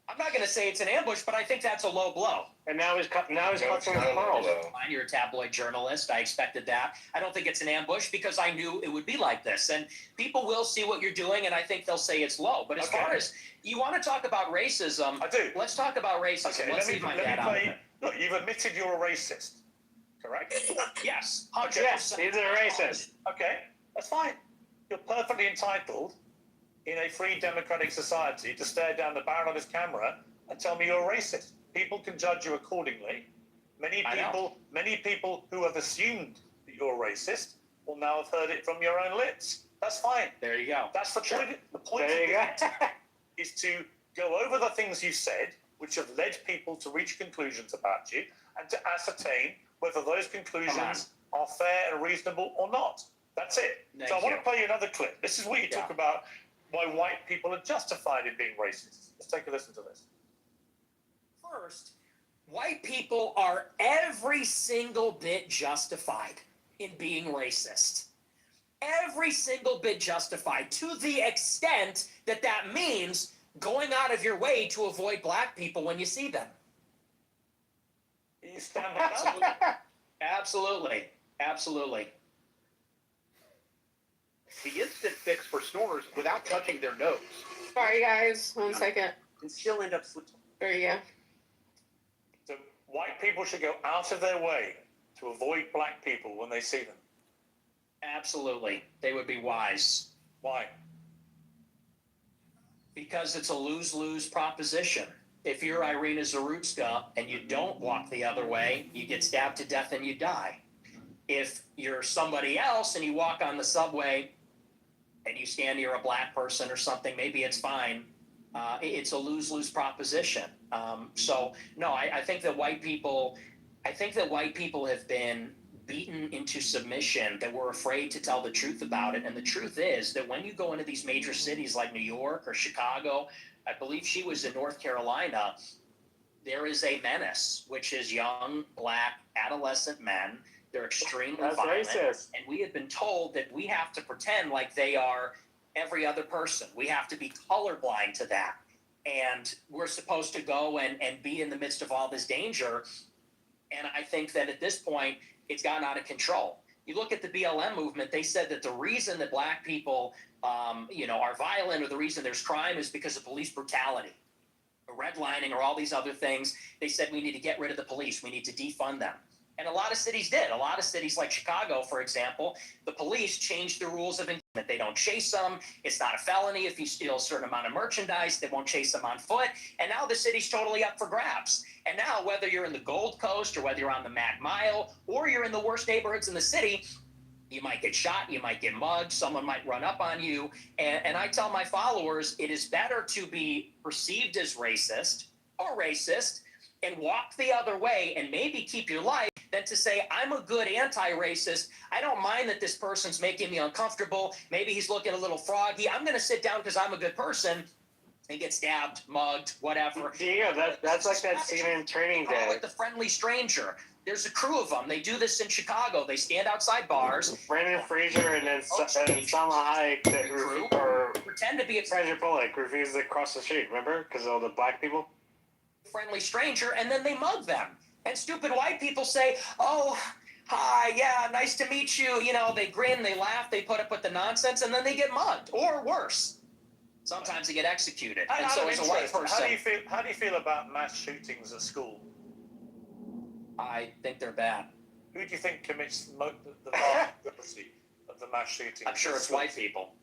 I'm not going to say it's an ambush, but I think that's a low blow. And now he's clutching his pearls. You're a tabloid journalist. I expected that. I don't think it's an ambush because I knew it would be like this. And people will see what you're doing, and I think they'll say it's low. But as far as you want to talk about racism, I do. Let's talk about racism. Okay, let's leave my dad out of it. Look, you've admitted you're a racist, correct? Yes, 100%. Yes, he's a racist. Okay, that's fine. You're perfectly entitled in a free democratic society to stare down the barrel of his camera and tell me you're a racist. People can judge you accordingly. Many people who have assumed that you're a racist will now have heard it from your own lips. That's fine. There you go. That's the point. The point There you go. is to go over the things you said, which have led people to reach conclusions about you, and to ascertain whether those conclusions are fair and reasonable or not. That's it. I want to play you another clip. This is where you talk about why white people are justified in being racist. Let's take a listen to this. First, white people are every single bit justified in being racist. Every single bit justified, to the extent that that means going out of your way to avoid black people when you see them. You stand up. Absolutely. Absolutely. The instant fix for snorers without touching their nose. Sorry, guys. 1 second. And still end up sleeping. There you go. So white people should go out of their way to avoid black people when they see them. Absolutely. They would be wise. Why? Because it's a lose-lose proposition. If you're Irina Zarutska and you don't walk the other way, you get stabbed to death and you die. If you're somebody else and you walk on the subway and you stand near a black person or something, maybe it's fine. It's a lose-lose proposition. So no, I think that white people have been beaten into submission, that we're afraid to tell the truth about it. And the truth is that when you go into these major cities like New York or Chicago, I believe she was in North Carolina, there is a menace, which is young, black, adolescent men. They're extremely violent. Racist. And we have been told that we have to pretend like they are every other person. We have to be colorblind to that. And we're supposed to go and be in the midst of all this danger. And I think that at this point, it's gotten out of control. You look at the BLM movement, they said that the reason that black people, are violent, or the reason there's crime, is because of police brutality, or redlining, or all these other things. They said we need to get rid of the police. We need to defund them. And a lot of cities did. A lot of cities like Chicago, for example, the police changed the rules of engagement. They don't chase them. It's not a felony if you steal a certain amount of merchandise. They won't chase them on foot. And now the city's totally up for grabs. And now, whether you're in the Gold Coast, or whether you're on the Mad Mile, or you're in the worst neighborhoods in the city, you might get shot, you might get mugged, someone might run up on you. And I tell my followers, it is better to be perceived as racist or racist and walk the other way and maybe keep your life, than to say, I'm a good anti-racist. I don't mind that this person's making me uncomfortable. Maybe he's looking a little froggy. I'm going to sit down because I'm a good person, and get stabbed, mugged, whatever. Yeah, that's like that scene in Training Day. Like the friendly stranger. There's a crew of them. They do this in Chicago. They stand outside bars. Brendan Fraser and then Salma Hayek that or pretend to be a Sandra Bullock refuses to cross the street. Remember, because of all the black people. Friendly stranger, and then they mug them. And stupid white people say, "Oh, hi, yeah, nice to meet you." They grin, they laugh, they put up with the nonsense, and then they get mugged, or worse. Sometimes they get executed. And so, as a white person, how do you feel about mass shootings at school? I think they're bad. Who do you think commits the vast majority of the mass shootings? I'm sure it's white people.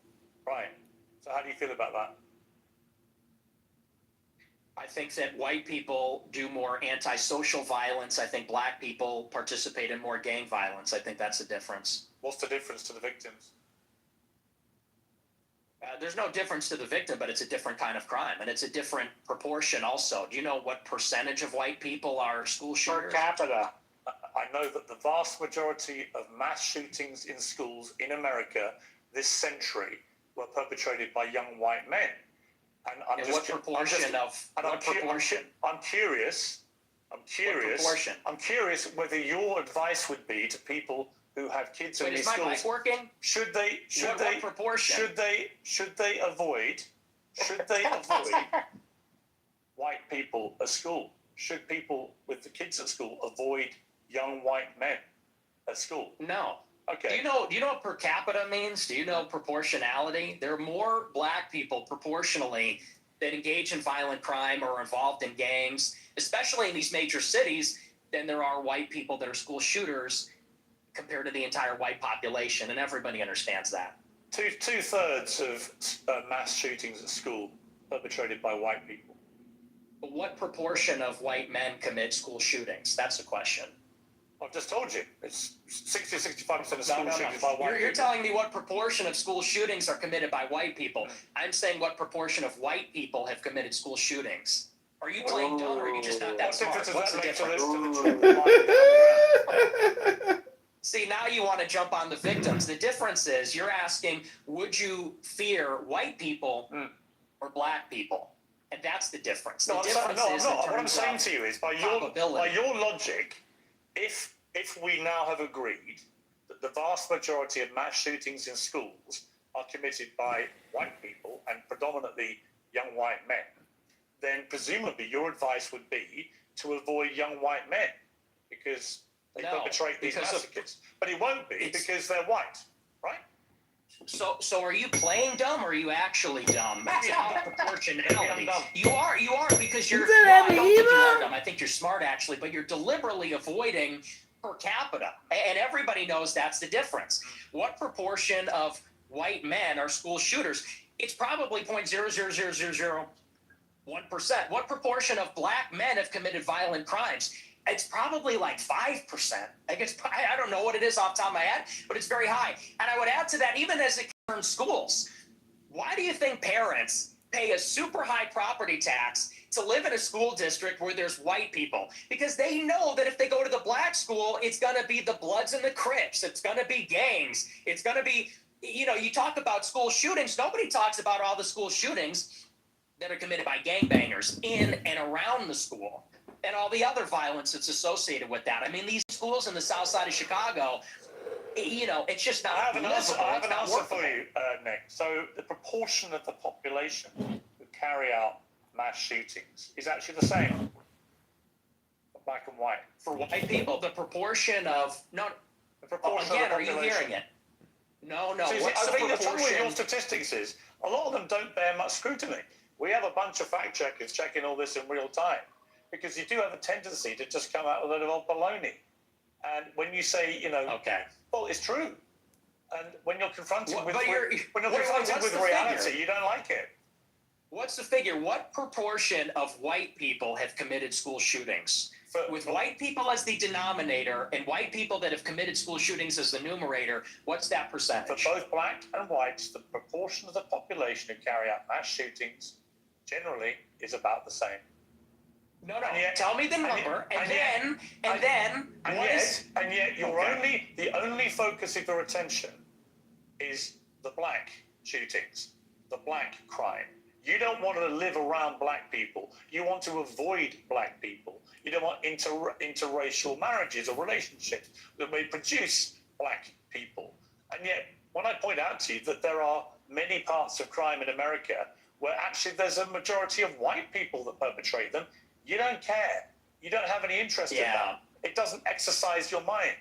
Right. So how do you feel about that? I think that white people do more antisocial violence. I think black people participate in more gang violence. I think that's the difference. What's the difference to the victims? There's no difference to the victim, but it's a different kind of crime, and it's a different proportion also. Do you know what percentage of white people are school shooters? Per capita. I know that the vast majority of mass shootings in schools in America this century were perpetrated by young white men. And I'm what proportion? I'm curious whether your advice would be to people who have kids in these schools. Is my mic working? Should they avoid white people at school? Should people with the kids at school avoid young white men at school? No. Okay. Do you know what per capita means? Do you know proportionality? There are more black people proportionally that engage in violent crime or are involved in gangs, especially in these major cities, than there are white people that are school shooters compared to the entire white population, and everybody understands that. Two-thirds of mass shootings at school perpetrated by white people. But what proportion of white men commit school shootings? That's the question. I've just told you. It's 60-65% of school shootings by white people. You're telling me what proportion of school shootings are committed by white people. I'm saying what proportion of white people have committed school shootings. Are you playing dumb, or are you just not that smart? What's the difference? See, now you want to jump on the victims. The difference is you're asking, would you fear white people or black people? And that's the difference. No, I'm not. What I'm saying to you is, by your logic, if we now have agreed that the vast majority of mass shootings in schools are committed by white people and predominantly young white men, then presumably your advice would be to avoid young white men because they perpetrate these massacres. But it won't be because they're white, right? So are you playing dumb, or are you actually dumb? It's about proportionality. You are because you're. I don't think you are dumb. I think you're smart actually, but you're deliberately avoiding per capita, and everybody knows that's the difference. What proportion of white men are school shooters? It's probably 0.00001%. What proportion of black men have committed violent crimes? It's probably like 5%. I don't know what it is off the top of my head, but it's very high. And I would add to that, even as it concerns schools, why do you think parents pay a super high property tax to live in a school district where there's white people? Because they know that if they go to the black school, it's going to be the Bloods and the Crips. It's going to be gangs. It's going to be, you talk about school shootings. Nobody talks about all the school shootings that are committed by gangbangers in and around the school, and all the other violence that's associated with that. I mean, these schools in the south side of Chicago, it's just not. I have an answer for you, Nick. So the proportion of the population who carry out mass shootings is actually the same. black and white? For white people, the proportion of the proportion again, of the are you population. hearing it? No. So What's I the think the trouble with your proportion? statistics is a lot of them don't bear much scrutiny. We have a bunch of fact checkers checking all this in real time because you do have a tendency to just come out with a load of old baloney. And when you say, okay, well, it's true. And when you're confronted with what's the reality, figure? you don't like it. What's the figure? What proportion of white people have committed school shootings? With white people as the denominator and white people that have committed school shootings as the numerator, what's that percentage? For both black and whites, the proportion of the population who carry out mass shootings generally is about the same. No. Tell me the number, and then the only focus of your attention is the black shootings, the black crime. You don't want to live around black people. You want to avoid black people. You don't want interracial marriages or relationships that may produce black people. And yet, when I point out to you that there are many parts of crime in America where actually there's a majority of white people that perpetrate them, you don't care. You don't have any interest in that. It doesn't exercise your mind.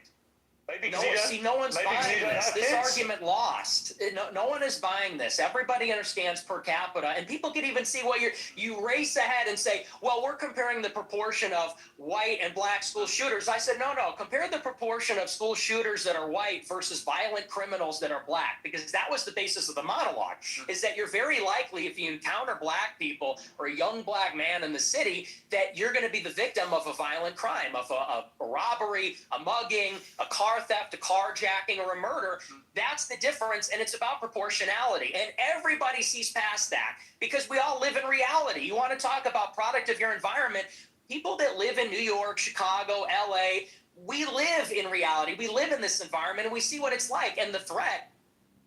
No one's buying this. This argument lost. No one is buying this. Everybody understands per capita, and people can even see what you race ahead and say, well, we're comparing the proportion of white and black school shooters. I said, no, compare the proportion of school shooters that are white versus violent criminals that are black, because that was the basis of the monologue, is that you're very likely, if you encounter black people or a young black man in the city, that you're going to be the victim of a violent crime, of a robbery, a mugging, a car theft, a carjacking, or a murder. That's the difference, and it's about proportionality. And everybody sees past that because we all live in reality. You want to talk about product of your environment? People that live in New York, Chicago, LA, we live in reality. We live in this environment, and we see what it's like. And the threat,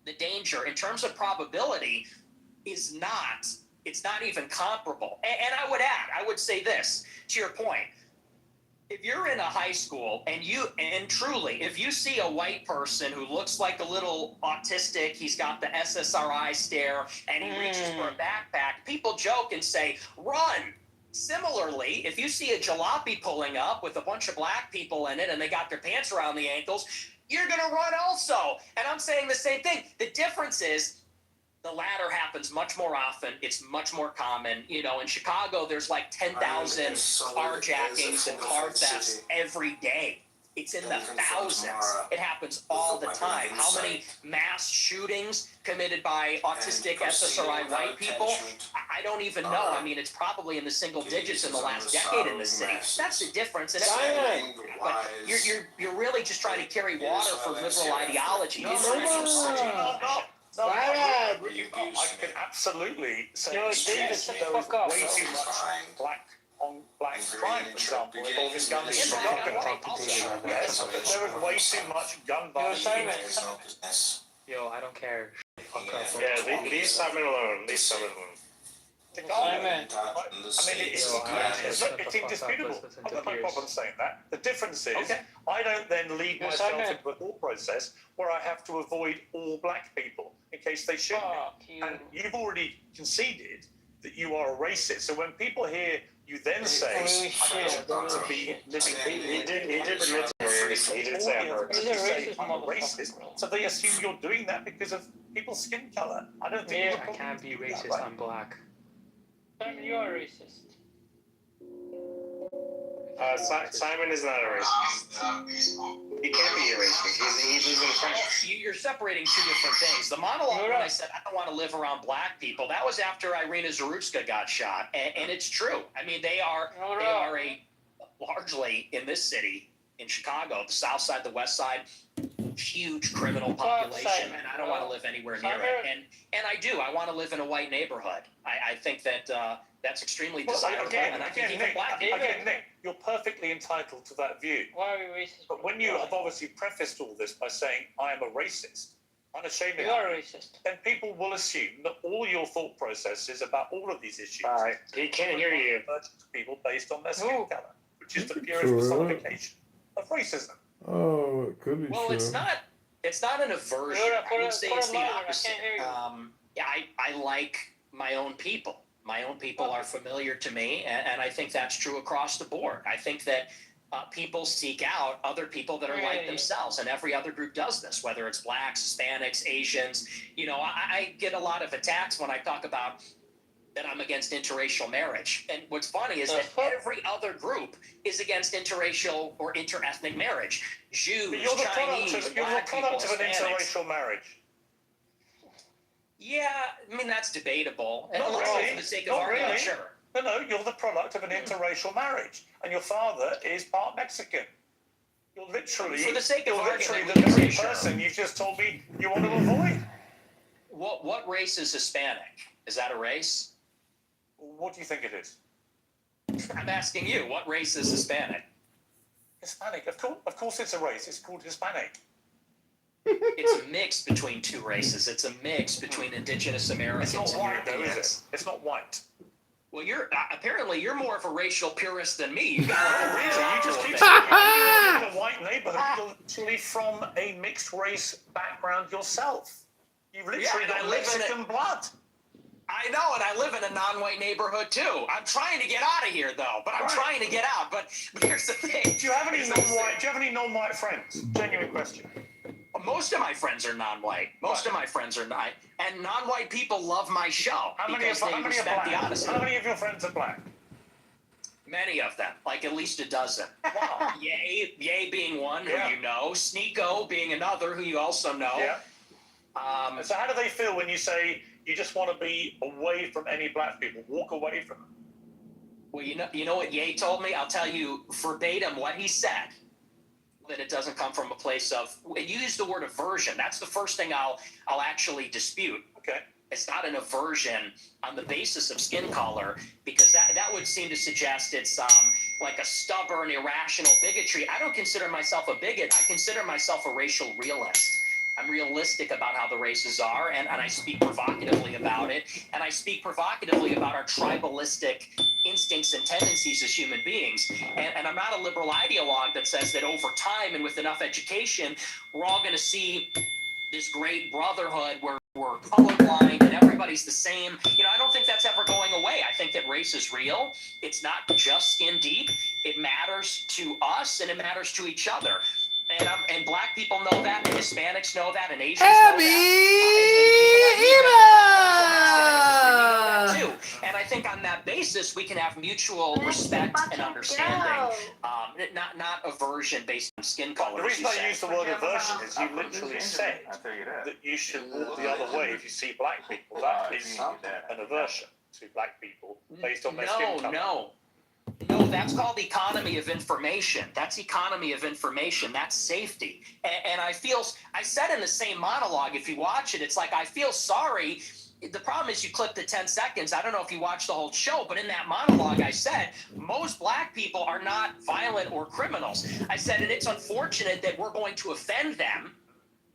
the danger, in terms of probability, it's not even comparable. And I would say this, to your point. If you're in a high school and truly, if you see a white person who looks like a little autistic, he's got the SSRI stare, and he reaches for a backpack, people joke and say, run. Similarly, if you see a jalopy pulling up with a bunch of black people in it and they got their pants around the ankles, you're going to run also. And I'm saying the same thing. The difference is, the latter happens much more often. It's much more common. In Chicago, there's like 10,000 carjackings and car thefts every day. It's in the thousands. It happens all the time. How many mass shootings committed by autistic SSRI white people? I don't even know. I mean, it's probably in the single digits in the last decade in this city. That's the difference. And but you're really just trying to carry water for liberal ideology. I can absolutely say there was way too much black on black crime, for example, involving guns and yes, there was way too much gun violence. Yo, I don't care. Fuck up. Yeah, leave Simon alone. Leave Simon alone. It's indisputable. I've got no problem saying that. The difference is, I don't then lead myself into a thought process where I have to avoid all black people in case they shoot me. And you've already conceded that you are a racist. So when people hear you then say, I don't want to be living people. He did admit to racist. He did say I'm a racist. So they assume you're doing that because of people's skin color. I don't think I can't be racist. I'm black. Simon, you are racist. Simon is not a racist. He can't be a racist. He lives in France. You're separating two different things. The monologue when I said I don't want to live around black people, that was after Irina Zarutska got shot, and it's true. I mean, they are a largely in this city in Chicago, the South Side, the West Side, huge criminal population, and I don't want to live anywhere near it. And I do. I want to live in a white neighborhood. I think that that's extremely desirable. And I think even black people. Nick, you're perfectly entitled to that view. Why are we racist? But when you have obviously prefaced all this by saying, I am a racist, unashamedly, you are a racist, then people will assume that all your thought processes about all of these issues he can't hear you. People based on their skin color, which is the purest personification of racism. Oh, it could be well, true. it's not an aversion. I would say it's the opposite. I like my own people. My own people are familiar to me, and I think that's true across the board. I think that people seek out other people that are like themselves, and every other group does this, whether it's blacks, Hispanics, Asians. You know, I get a lot of attacks when I talk about that I'm against interracial marriage. And what's funny is that every other group is against interracial or interethnic marriage. Jews, But you're the Chinese, product of an interracial marriage. Yeah, I mean, that's debatable. Not Let's really. say for the sake of Not argument, really. sure. No, you're the product of an interracial marriage, and your father is part Mexican. You're literally, For the sake of argument, the very person you've just told me you want to avoid. What race is Hispanic? Is that a race? What do you think it is? I'm asking you, what race is Hispanic? Hispanic, of course it's a race. It's called Hispanic. It's a mix between two races. It's a mix between indigenous Americans It's not and white, though, Europeans. is it? It's not white. Well, you're apparently you're more of a racial purist than me. You got Oh, really? You just keep saying you live in a white neighborhood. You're literally from a mixed race background yourself. You've literally got Mexican blood. I know, and I live in a non-white neighborhood too. I'm trying to get out of here, though. But I'm trying to get out. But here's the thing: Do you have any non-white friends? Genuine question. Most of my friends are non-white. Most of my friends are not, and non-white people love my show because they respect the honesty. How many of your friends are black? Many of them, like at least a dozen. Wow. Ye being one who you know, Sneeko being another who you also know. Yeah. So how do they feel when you say you just want to be away from any black people, walk away from them? Well, you know what Ye told me? I'll tell you verbatim what he said. That it doesn't come from a place of, and you use the word aversion. That's the first thing I'll actually dispute. Okay. It's not an aversion on the basis of skin color, because that would seem to suggest it's like a stubborn, irrational bigotry. I don't consider myself a bigot. I consider myself a racial realist. I'm realistic about how the races are, and I speak provocatively about it, and I speak provocatively about our tribalistic instincts and tendencies as human beings. And I'm not a liberal ideologue that says that over time and with enough education, we're all going to see this great brotherhood where we're colorblind and everybody's the same. You know, I don't think that's ever going away. I think that race is real. It's not just skin deep. It matters to us, and it matters to each other. And black people know that, and Hispanics know that, and Asians know that. Too. And I think on that basis, we can have mutual respect and understanding, not aversion based on skin color. The reason I use the word aversion is you literally said that you should walk the other way if you see black people. That is an aversion to black people based on their skin color. No, that's called economy of information. That's economy of information. That's safety. And I said in the same monologue, if you watch it, it's like I feel sorry. The problem is you clip the 10 seconds. I don't know if you watched the whole show, but in that monologue I said, most black people are not violent or criminals. I said, and it's unfortunate that we're going to offend them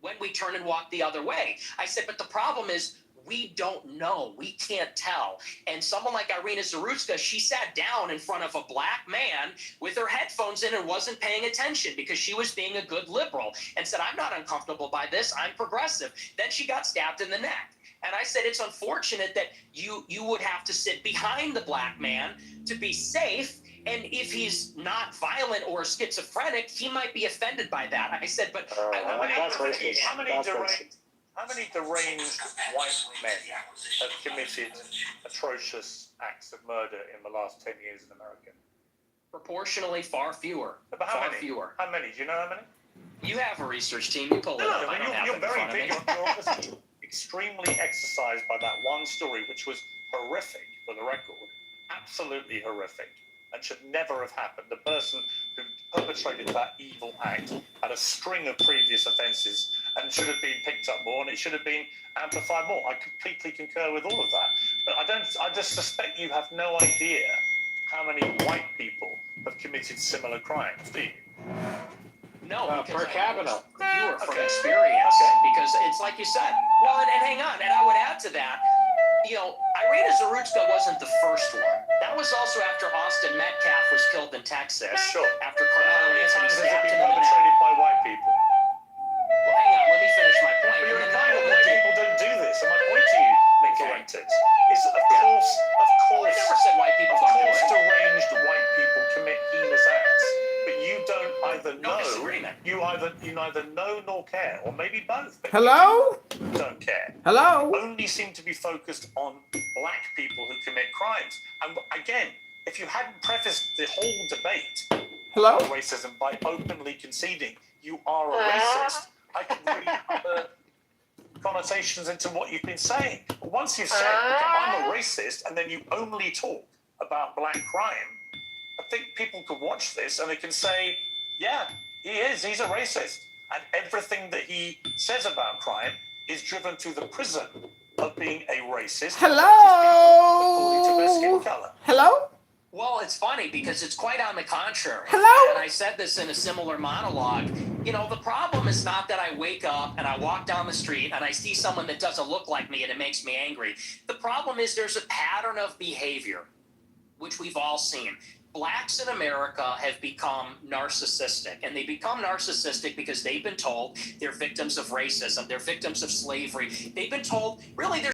when we turn and walk the other way. I said, but the problem is, we don't know. We can't tell. And someone like Irina Zarutska, she sat down in front of a black man with her headphones in and wasn't paying attention because she was being a good liberal and said, I'm not uncomfortable by this. I'm progressive. Then she got stabbed in the neck. And I said, it's unfortunate that you would have to sit behind the black man to be safe. And if he's not violent or schizophrenic, he might be offended by that. I said, but how many deranged white men have committed atrocious acts of murder in the last 10 years in America? Proportionally, far fewer. But how many? Fewer. How many? Do you know how many? You have a research team. You pull it up. You're very big. You're obviously extremely exercised by that one story, which was horrific for the record. Absolutely horrific. And should never have happened. The person who perpetrated that evil act had a string of previous offences and should have been picked up more, and it should have been amplified more. I completely concur with all of that. But I just suspect you have no idea how many white people have committed similar crimes, do you? No, per capita. Fewer from experience. Because it's like you said. Well, and hang on, and I would add to that, you know, Irina Zarutska wasn't the first one. That was also after Austin Metcalf was killed in Texas. Sure. After Carmelo Anthony stabbed him in the neck. Perpetrated by white people. Well, hang on, let me finish my point. But you're implying that white people don't do this. And my point to you, Nick Fuentes, is of course, I never said white people don't do it. deranged white people commit heinous acts. But you care, or maybe both. But Hello? you don't care. Hello? You only seem to be focused on black people who commit crimes. And again, if you hadn't prefaced the whole debate Hello? about racism by openly conceding you are a racist, I could read other connotations into what you've been saying. But once you've said, I'm a racist, and then you only talk about black crime, I think people can watch this and they can say, yeah, he's a racist. And everything that he says about crime is driven to the prism of being a racist. According to their skin color. Hello? Well, it's funny because it's quite on the contrary. Hello? And I said this in a similar monologue. You know, the problem is not that I wake up and I walk down the street and I see someone that doesn't look like me and it makes me angry. The problem is there's a pattern of behavior, which we've all seen. Blacks in America have become narcissistic, and they become narcissistic because they've been told they're victims of racism, they're victims of slavery. They've been told, really, they're